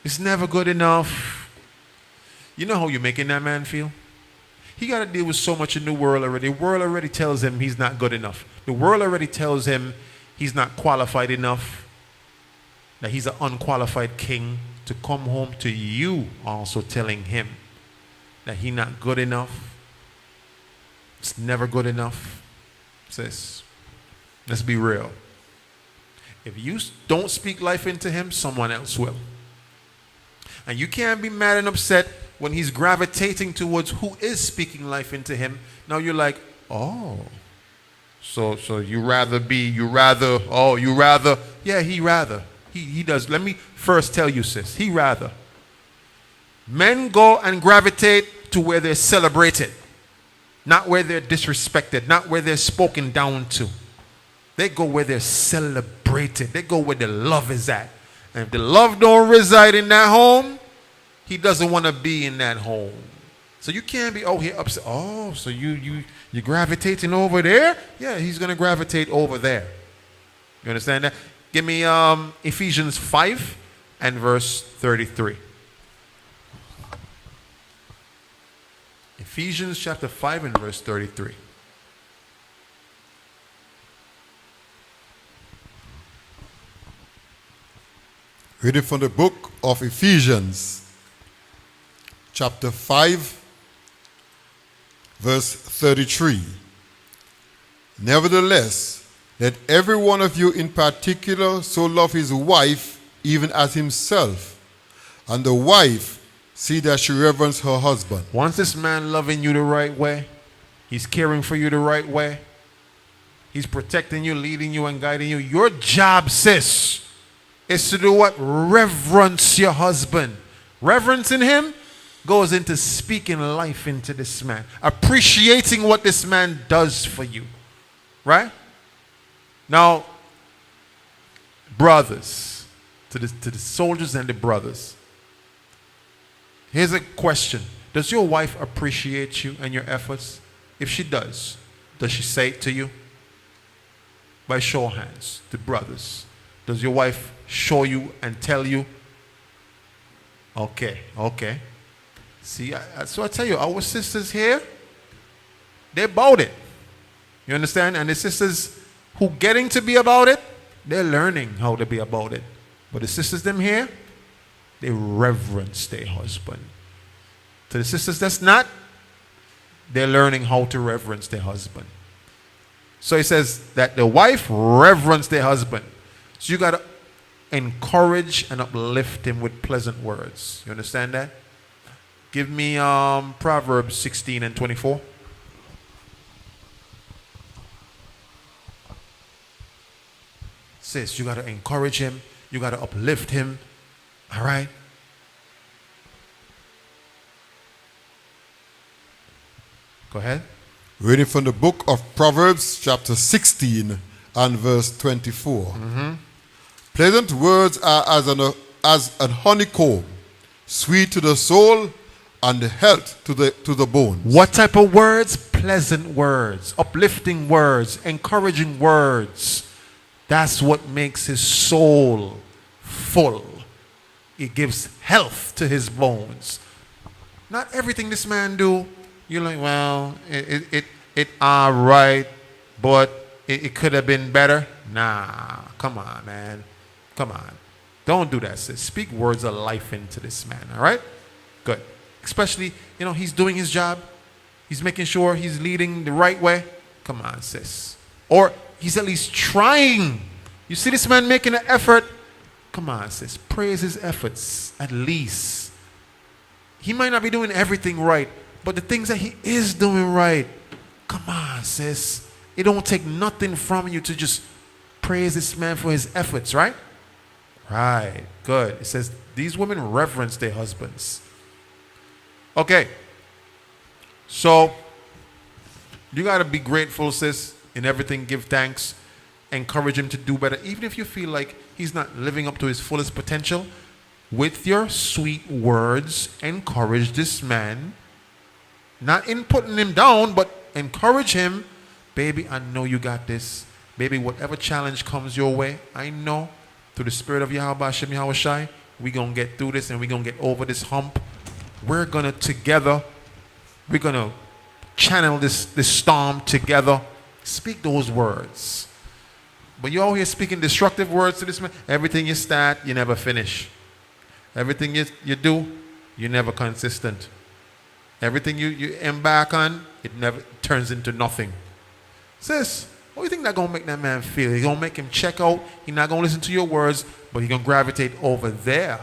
it's never good enough. You know how you're making that man feel? He got to deal with so much in the world already. The world already tells him he's not good enough. The world already tells him he's not qualified enough. That he's an unqualified king. To come home to you also telling him that he's not good enough. It's never good enough. Sis, let's be real. If you don't speak life into him, someone else will. And you can't be mad and upset when he's gravitating towards who is speaking life into him. Now you're like, oh, so you rather, yeah, he He does. Let me first tell you, sis. He rather. Men go and gravitate to where they're celebrated, not where they're disrespected, not where they're spoken down to. They go where they're celebrated. They go where the love is at. And if the love don't reside in that home, he doesn't want to be in that home. So you can't be, oh, here upset. Oh, so you're gravitating over there? Yeah, he's going to gravitate over there. You understand that? Give me Ephesians 5 and verse 33. Ephesians chapter 5 and verse 33. Reading from the book of Ephesians, chapter 5, verse 33. Nevertheless, let every one of you in particular so love his wife even as himself, and the wife see that she reverence her husband. Once this man loving you the right way, he's caring for you the right way, he's protecting you, leading you, and guiding you. Your job, sis, is to do what? Reverence your husband. Reverencing him goes into speaking life into this man, appreciating what this man does for you. Right? Now, brothers, to the soldiers and the brothers, here's a question. Does your wife appreciate you and your efforts? If she does she say it to you? By show of hands, the brothers. Does your wife show you and tell you? Okay. See, so I tell you, our sisters here, they're about it. You understand? And the sisters who getting to be about it, they're learning how to be about it. But the sisters them here, they reverence their husband. To the sisters that's not, they're learning how to reverence their husband. So he says that the wife reverence their husband. So you got to encourage and uplift him with pleasant words. You understand that? Give me Proverbs 16 and 24. Sis, you got to encourage him. You got to uplift him. All right? Go ahead. Reading from the book of Proverbs, chapter 16 and verse 24. Mm-hmm. Pleasant words are as an honeycomb, sweet to the soul and health to the bones. What type of words? Pleasant words, uplifting words, encouraging words. That's what makes his soul full. It gives health to his bones. Not everything this man do, you're like, well, it all right, but it could have been better. Nah, come on, man. Come on. Don't do that, sis. Speak words of life into this man, all right? Good. Especially, he's doing his job. He's making sure he's leading the right way. Come on, sis. Or he's at least trying. You see this man making an effort. Come on, sis. Praise his efforts, at least. He might not be doing everything right, but the things that he is doing right, come on, sis. It don't take nothing from you to just praise this man for his efforts, right? Right. Good. It says these women reverence their husbands. Okay. So, you got to be grateful, sis. In everything, give thanks. Encourage him to do better. Even if you feel like he's not living up to his fullest potential, with your sweet words, encourage this man. Not in putting him down, but encourage him. Baby, I know you got this. Baby, whatever challenge comes your way, I know through the spirit of Yahweh Hashem Yahweh Shai, we're going to get through this and we're going to get over this hump. We're going to together, we're going to channel this storm together. Speak those words. But you're all here speaking destructive words to this man. Everything you start, you never finish. Everything you do, you're never consistent. Everything you embark on, it never turns into nothing. Sis, what do you think that's going to make that man feel? He's going to make him check out. He's not going to listen to your words, but he's going to gravitate over there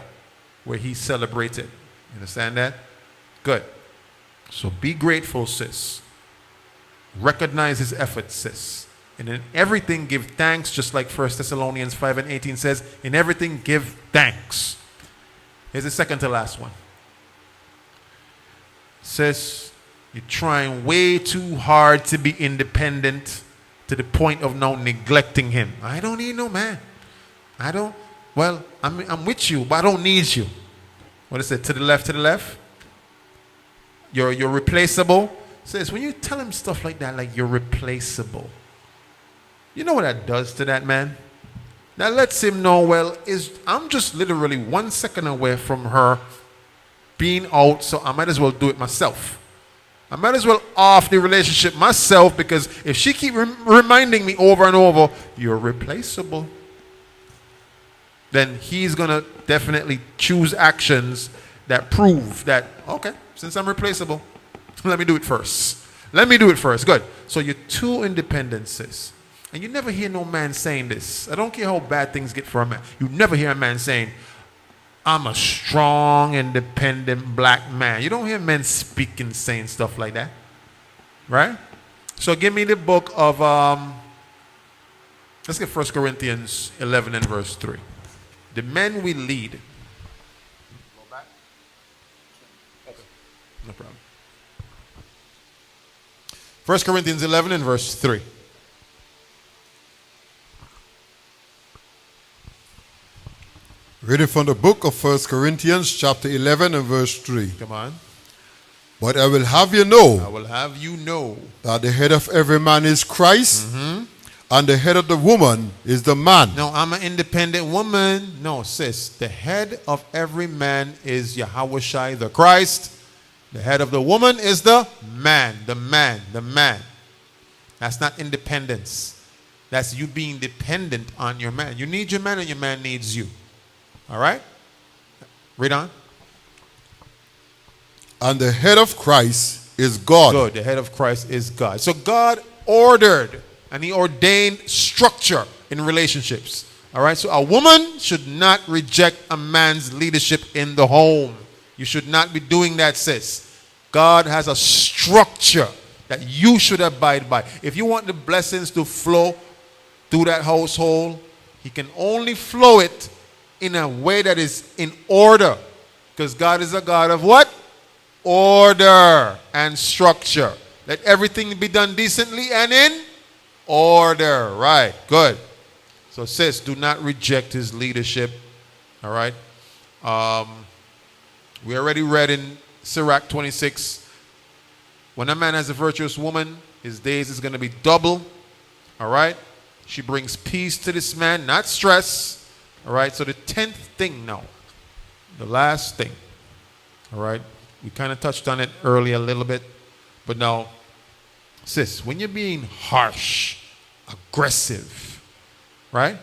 where he's celebrated. You understand that? Good. So be grateful, sis. Recognize his efforts, sis. And in everything give thanks, just like 1 Thessalonians 5 and 18 says, in everything give thanks. Here's the second to last one. It says, you're trying way too hard to be independent to the point of now neglecting him. I don't need no man. I'm with you, but I don't need you. What is it? To the left, to the left? You're replaceable. It says, when you tell him stuff like that, like you're replaceable, you know what that does to that man? That lets him know, well, I'm just literally 1 second away from her being out, so I might as well do it myself. I might as well off the relationship myself, because if she keep reminding me over and over, you're replaceable, then he's going to definitely choose actions that prove that, okay, since I'm replaceable, let me do it first. Good. So you're too independent, sis. And you never hear no man saying this. I don't care how bad things get for a man. You never hear a man saying, I'm a strong, independent black man. You don't hear men speaking, saying stuff like that. Right? So give me the book of, let's get 1 Corinthians 11 and verse 3. The men we lead. Go back. Okay. No problem. 1 Corinthians 11 and verse 3. Reading from the book of 1 Corinthians chapter 11 and verse 3. Come on. But I will have you know that the head of every man is Christ, and the head of the woman is the man. No, I'm an independent woman. No, sis. The head of every man is Yahushua, the Christ. The head of the woman is the man. The man. That's not independence. That's you being dependent on your man. You need your man and your man needs you. All right? Read on. And the head of Christ is God. Good. The head of Christ is God. So God ordered and he ordained structure in relationships. All right? So a woman should not reject a man's leadership in the home. You should not be doing that, sis. God has a structure that you should abide by. If you want the blessings to flow through that household, he can only flow it in a way that is in order. Because God is a God of what? Order and structure. Let everything be done decently and in order. Right. Good. So sis, do not reject his leadership. All right. We already read in Sirach 26. When a man has a virtuous woman, his days is going to be double. All right. She brings peace to this man, not stress. All right, so the 10th thing now, the last thing, all right, we kind of touched on it earlier a little bit, but now, sis, when you're being harsh, aggressive, right,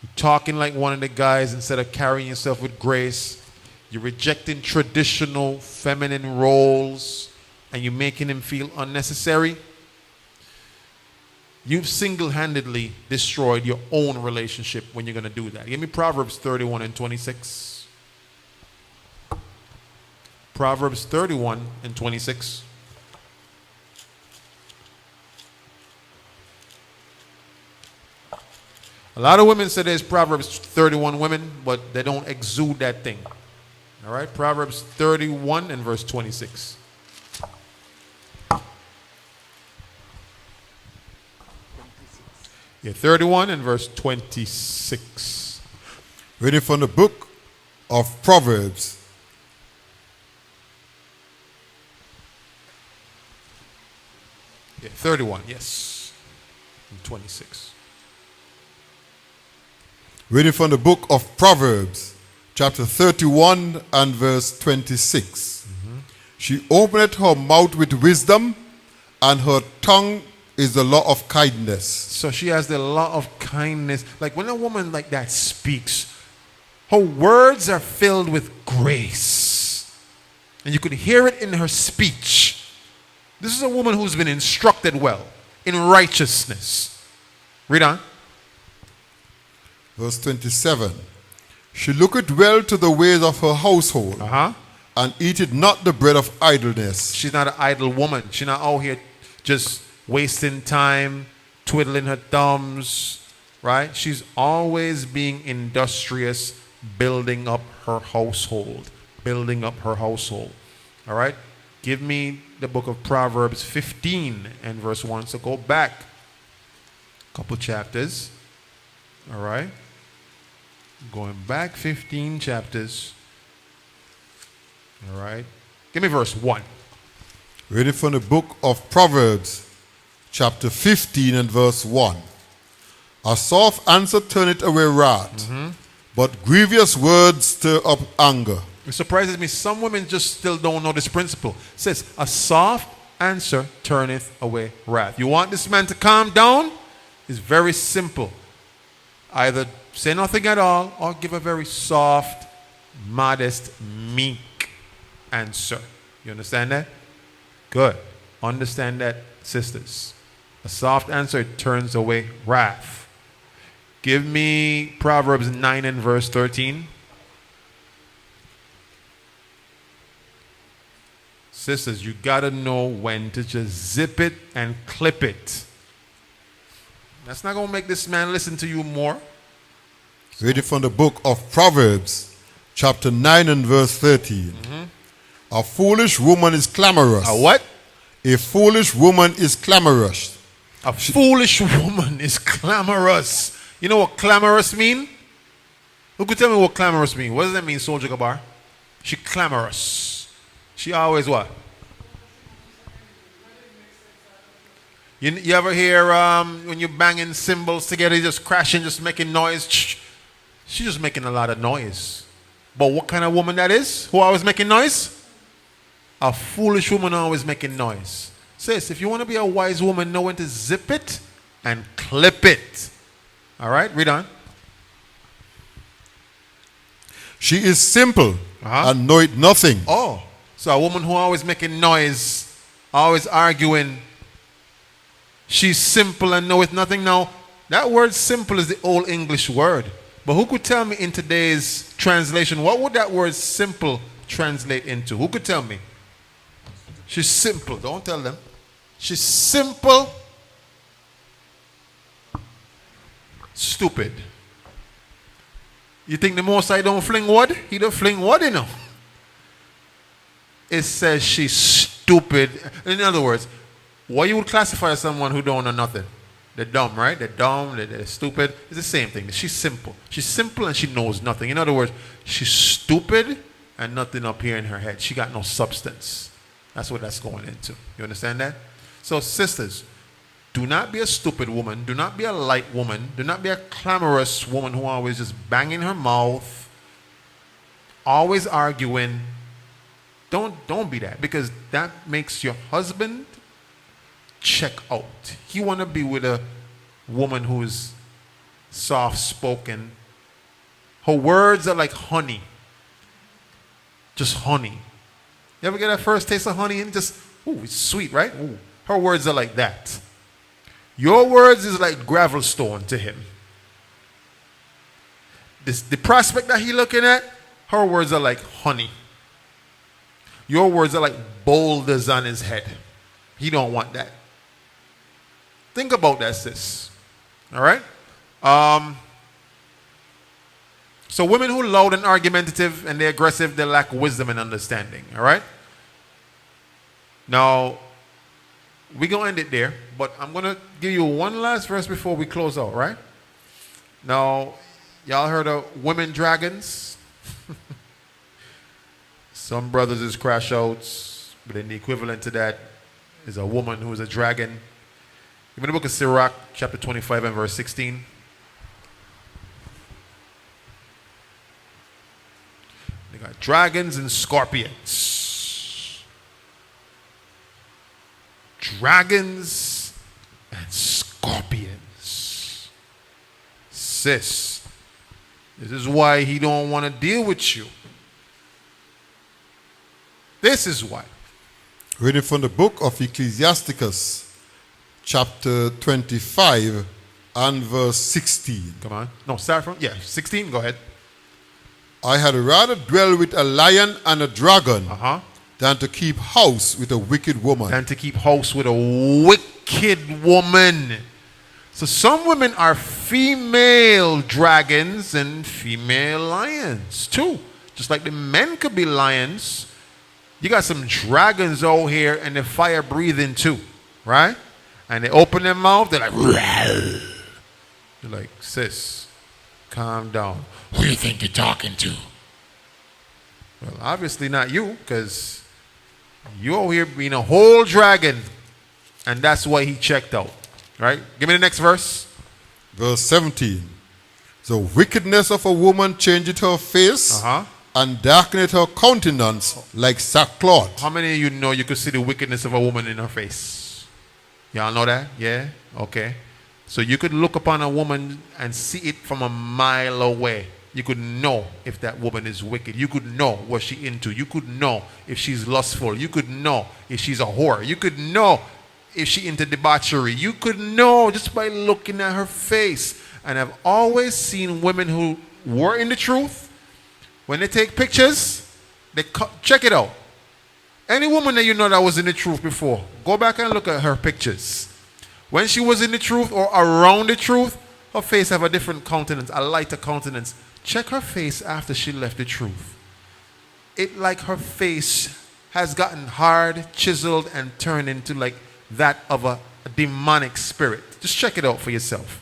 you're talking like one of the guys instead of carrying yourself with grace, you're rejecting traditional feminine roles, and you're making him feel unnecessary, you've single-handedly destroyed your own relationship when you're going to do that. Give me Proverbs 31 and 26. Proverbs 31 and 26. A lot of women say there's Proverbs 31 women, but they don't exude that thing. All right? Proverbs 31 and verse 26. Yeah, 31 and verse 26. Reading from the book of Proverbs. Yeah, 31, yes. And 26. Reading from the book of Proverbs, chapter 31 and verse 26. She openeth her mouth with wisdom, and her tongue is the law of kindness. So she has the law of kindness. Like when a woman like that speaks, her words are filled with grace. And you could hear it in her speech. This is a woman who's been instructed well in righteousness. Read on. Verse 27. She looketh well to the ways of her household, and eateth not the bread of idleness. She's not an idle woman. She's not out here just wasting time twiddling her thumbs, right? She's always being industrious, building up her household. Building up her household. All right? Give me the book of Proverbs 15 and verse 1. So go back a couple chapters. All right? Going back 15 chapters. All right? Give me verse 1. Reading from the book of Proverbs, chapter 15 and verse 1. A soft answer turneth away wrath, but grievous words stir up anger. It surprises me. Some women just still don't know this principle. It says, a soft answer turneth away wrath. You want this man to calm down? It's very simple. Either say nothing at all or give a very soft, modest, meek answer. You understand that? Good. Understand that, sisters. A soft answer turns away wrath. Give me Proverbs 9 and verse 13. Sisters, you got to know when to just zip it and clip it. That's not going to make this man listen to you more. Reading from the book of Proverbs, chapter 9 and verse 13. A foolish woman is clamorous. A what? A foolish woman is clamorous. A foolish woman is clamorous. You know what clamorous mean? Who could tell me what clamorous mean? What does that mean, Soldier Gabar? She clamorous. She always what? You ever hear when you're banging cymbals together, just crashing, just making noise? She's just making a lot of noise. But what kind of woman that is? Who always making noise? A foolish woman always making noise. Sis, if you want to be a wise woman, know when to zip it and clip it. All right, read on. She is simple and knoweth nothing. Oh, so a woman who always making noise, always arguing, she's simple and knoweth nothing. Now, that word simple is the old English word. But who could tell me in today's translation, what would that word simple translate into? Who could tell me? She's simple. Don't tell them. She's simple. Stupid. You think the Most High don't fling wood? He don't fling wood, you know. It says she's stupid. In other words, what you would classify as someone who don't know nothing? They're dumb, right? They're dumb, they're stupid. It's the same thing. She's simple. She's simple and she knows nothing. In other words, she's stupid and nothing up here in her head. She got no substance. That's what that's going into. You understand that? So, sisters, do not be a stupid woman. Do not be a light woman. Do not be a clamorous woman who always just banging her mouth, always arguing. Don't be that, because that makes your husband check out. He want to be with a woman who's soft-spoken. Her words are like honey. Just honey. You ever get that first taste of honey and just, ooh, it's sweet, right? Ooh. Her words are like that. Your words is like gravel stone to him. The prospect that he looking at, her words are like honey. Your words are like boulders on his head. He don't want that. Think about that, sis. All right? So women who loud and argumentative and they're aggressive, they lack wisdom and understanding. All right? Now, we're going to end it there, but I'm going to give you one last verse before we close out, right? Now, y'all heard of women dragons? Some brothers is crash outs, but then the equivalent to that is a woman who is a dragon. Give me the book of Sirach, chapter 25 and verse 16. They got dragons and scorpions. Dragons and scorpions. Sis, this is why he don't want to deal with you. This is why. Reading from the book of Ecclesiasticus, chapter 25 and verse 16. Come on. No, start from, 16. Go ahead. I had rather dwell with a lion and a dragon than to keep house with a wicked woman. Than to keep house with a wicked woman. So some women are female dragons and female lions too. Just like the men could be lions. You got some dragons out here and they're fire breathing too, right? And they open their mouth, they're like, Rawr. You're like, sis, calm down. Who do you think you're talking to? Well, obviously not you, because you're over here being a whole dragon. And that's why he checked out. Right? Give me the next verse. Verse 17. The wickedness of a woman changeth her face and darkeneth her countenance like sackcloth. How many of you know you could see the wickedness of a woman in her face? Y'all know that? Yeah? Okay. So you could look upon a woman and see it from a mile away. You could know if that woman is wicked. You could know what she's into. You could know if she's lustful. You could know if she's a whore. You could know if she into debauchery. You could know just by looking at her face. And I've always seen women who were in the truth. When they take pictures, they check it out. Any woman that you know that was in the truth before, go back and look at her pictures. When she was in the truth or around the truth, her face have a different countenance, a lighter countenance. Check her face after she left the truth. It like her face has gotten hard, chiseled, and turned into like that of a demonic spirit. Just check it out for yourself.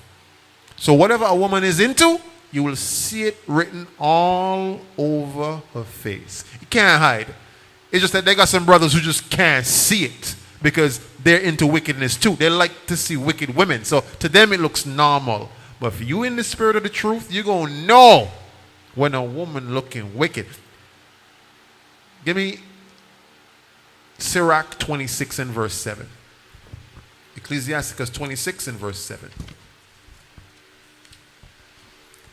So whatever a woman is into, you will see it written all over her face. You can't hide. It's just that they got some brothers who just can't see it because they're into wickedness too. They like to see wicked women. So to them it looks normal. But if you in the spirit of the truth, you're going to know when a woman looking wicked. Give me Sirach 26 and verse 7. Ecclesiasticus 26 and verse 7.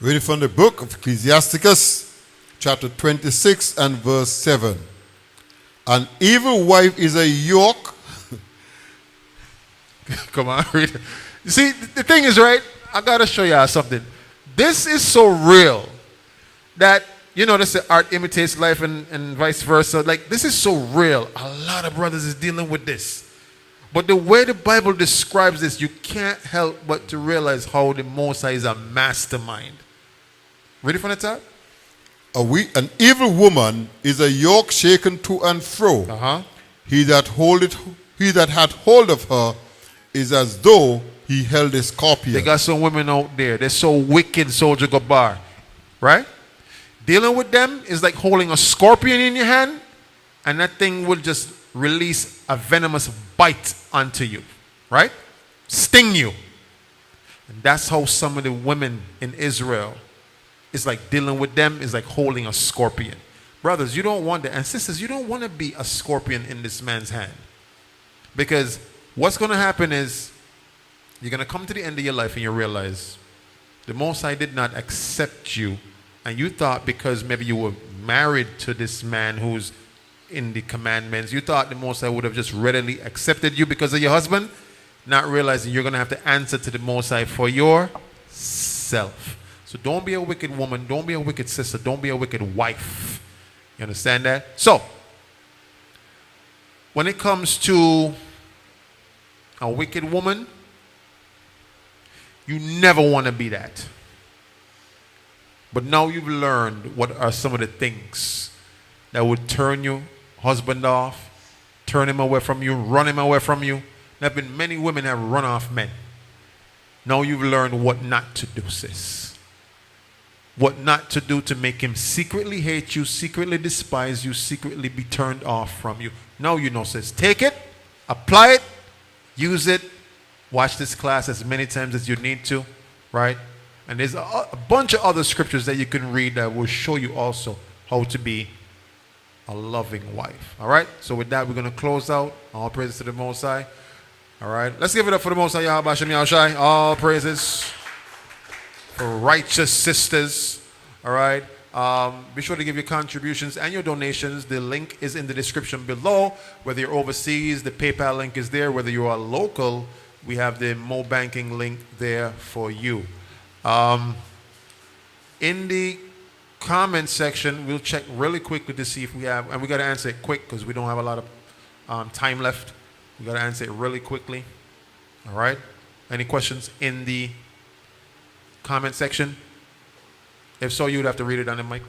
Reading from the book of Ecclesiasticus, chapter 26 and verse 7. An evil wife is a yoke. Come on, read it. You see, the thing is, right, I got to show y'all something. This is so real that, you know, they say art imitates life and vice versa. Like, this is so real. A lot of brothers is dealing with this. But the way the Bible describes this, you can't help but to realize how the Most High is a mastermind. Ready from the top? An evil woman is a yoke shaken to and fro. He that hath hold of her is as though he held a scorpion. They got some women out there. They're so wicked, Soldier Gabar. Right? Dealing with them is like holding a scorpion in your hand, and that thing will just release a venomous bite onto you. Right? Sting you. And that's how some of the women in Israel, it's like dealing with them is like holding a scorpion. Brothers, you don't want that. And sisters, you don't want to be a scorpion in this man's hand. Because what's going to happen is you're going to come to the end of your life and you realize the Most High did not accept you. And you thought because maybe you were married to this man who's in the commandments, you thought the Most High would have just readily accepted you because of your husband, not realizing you're going to have to answer to the Most High for yourself. So don't be a wicked woman. Don't be a wicked sister. Don't be a wicked wife. You understand that? So, when it comes to a wicked woman, you never want to be that. But now you've learned what are some of the things that would turn your husband off, turn him away from you, run him away from you. There have been many women that have run off men. Now you've learned what not to do, sis. What not to do to make him secretly hate you, secretly despise you, secretly be turned off from you. Now you know, sis. Take it, apply it, use it. Watch this class as many times as you need to, right? And there's a bunch of other scriptures that you can read that will show you also how to be a loving wife. All right? So with that, we're going to close out. All praises to the Most High. All right? Let's give it up for the Most High. Yahweh Hashem Yahushai. All praises for righteous sisters. All right? Be sure to give your contributions and your donations. The link is in the description below. Whether you're overseas, the PayPal link is there. Whether you are local, we have the MoBanking link there for you. In the comment section, we'll check really quickly to see if we have, and we got to answer it quick because we don't have a lot of time left. We got to answer it really quickly. All right? Any questions in the comment section? If so, you would have to read it on the mic.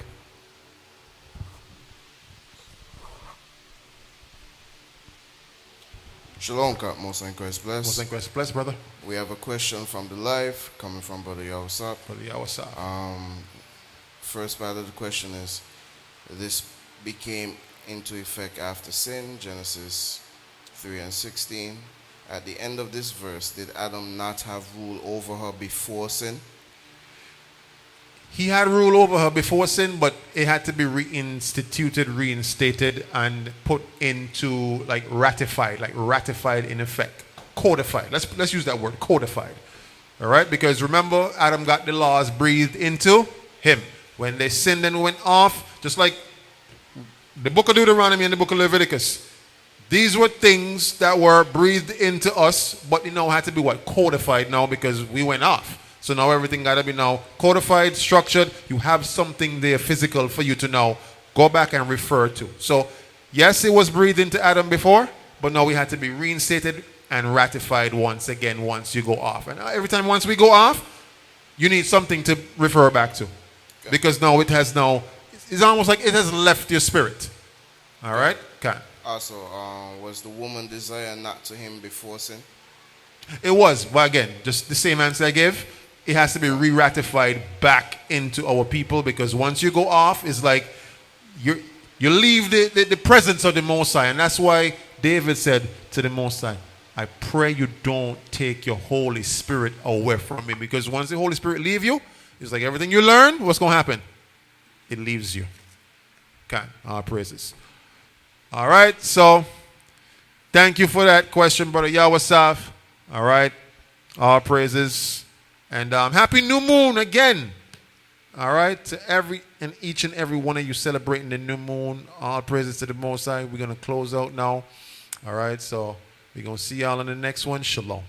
Shalom, Cap. Most in Christ bless. Most in Christ bless, brother. We have a question from the live coming from Brother Yawasap. Brother Yawasap. First part of the question is, this became into effect after sin, Genesis 3:16. At the end of this verse, did Adam not have rule over her before sin? He had rule over her before sin, but it had to be reinstated, and put into ratified in effect, codified. Let's use that word, codified. All right, because remember, Adam got the laws breathed into him when they sinned and went off, just like the book of Deuteronomy and the book of Leviticus. These were things that were breathed into us, but had to be codified now, because we went off. So now everything got to be now codified, structured. You have something there physical for you to now go back and refer to. So yes, it was breathed into Adam before, but now we had to be reinstated and ratified once again once you go off. And every time once we go off, you need something to refer back to. Okay. Because now it's almost like it has left your spirit. All right? Okay. Also, was the woman desire not to him before sin? It was. But again, just the same answer I gave. It has to be re-ratified back into our people, because once you go off, it's like you leave the presence of the Most High. And that's why David said to the Most High, I pray you don't take your Holy Spirit away from me, because once the Holy Spirit leave you, it's like everything you learn, what's going to happen? It leaves you. Okay, our praises. All right, so thank you for that question, Brother Yawasaf. All right, our praises. And happy new moon again. All right, to each and every one of you celebrating the new moon. All praises to the Most High. We're going to close out now. All right, so we're going to see y'all in the next one. Shalom.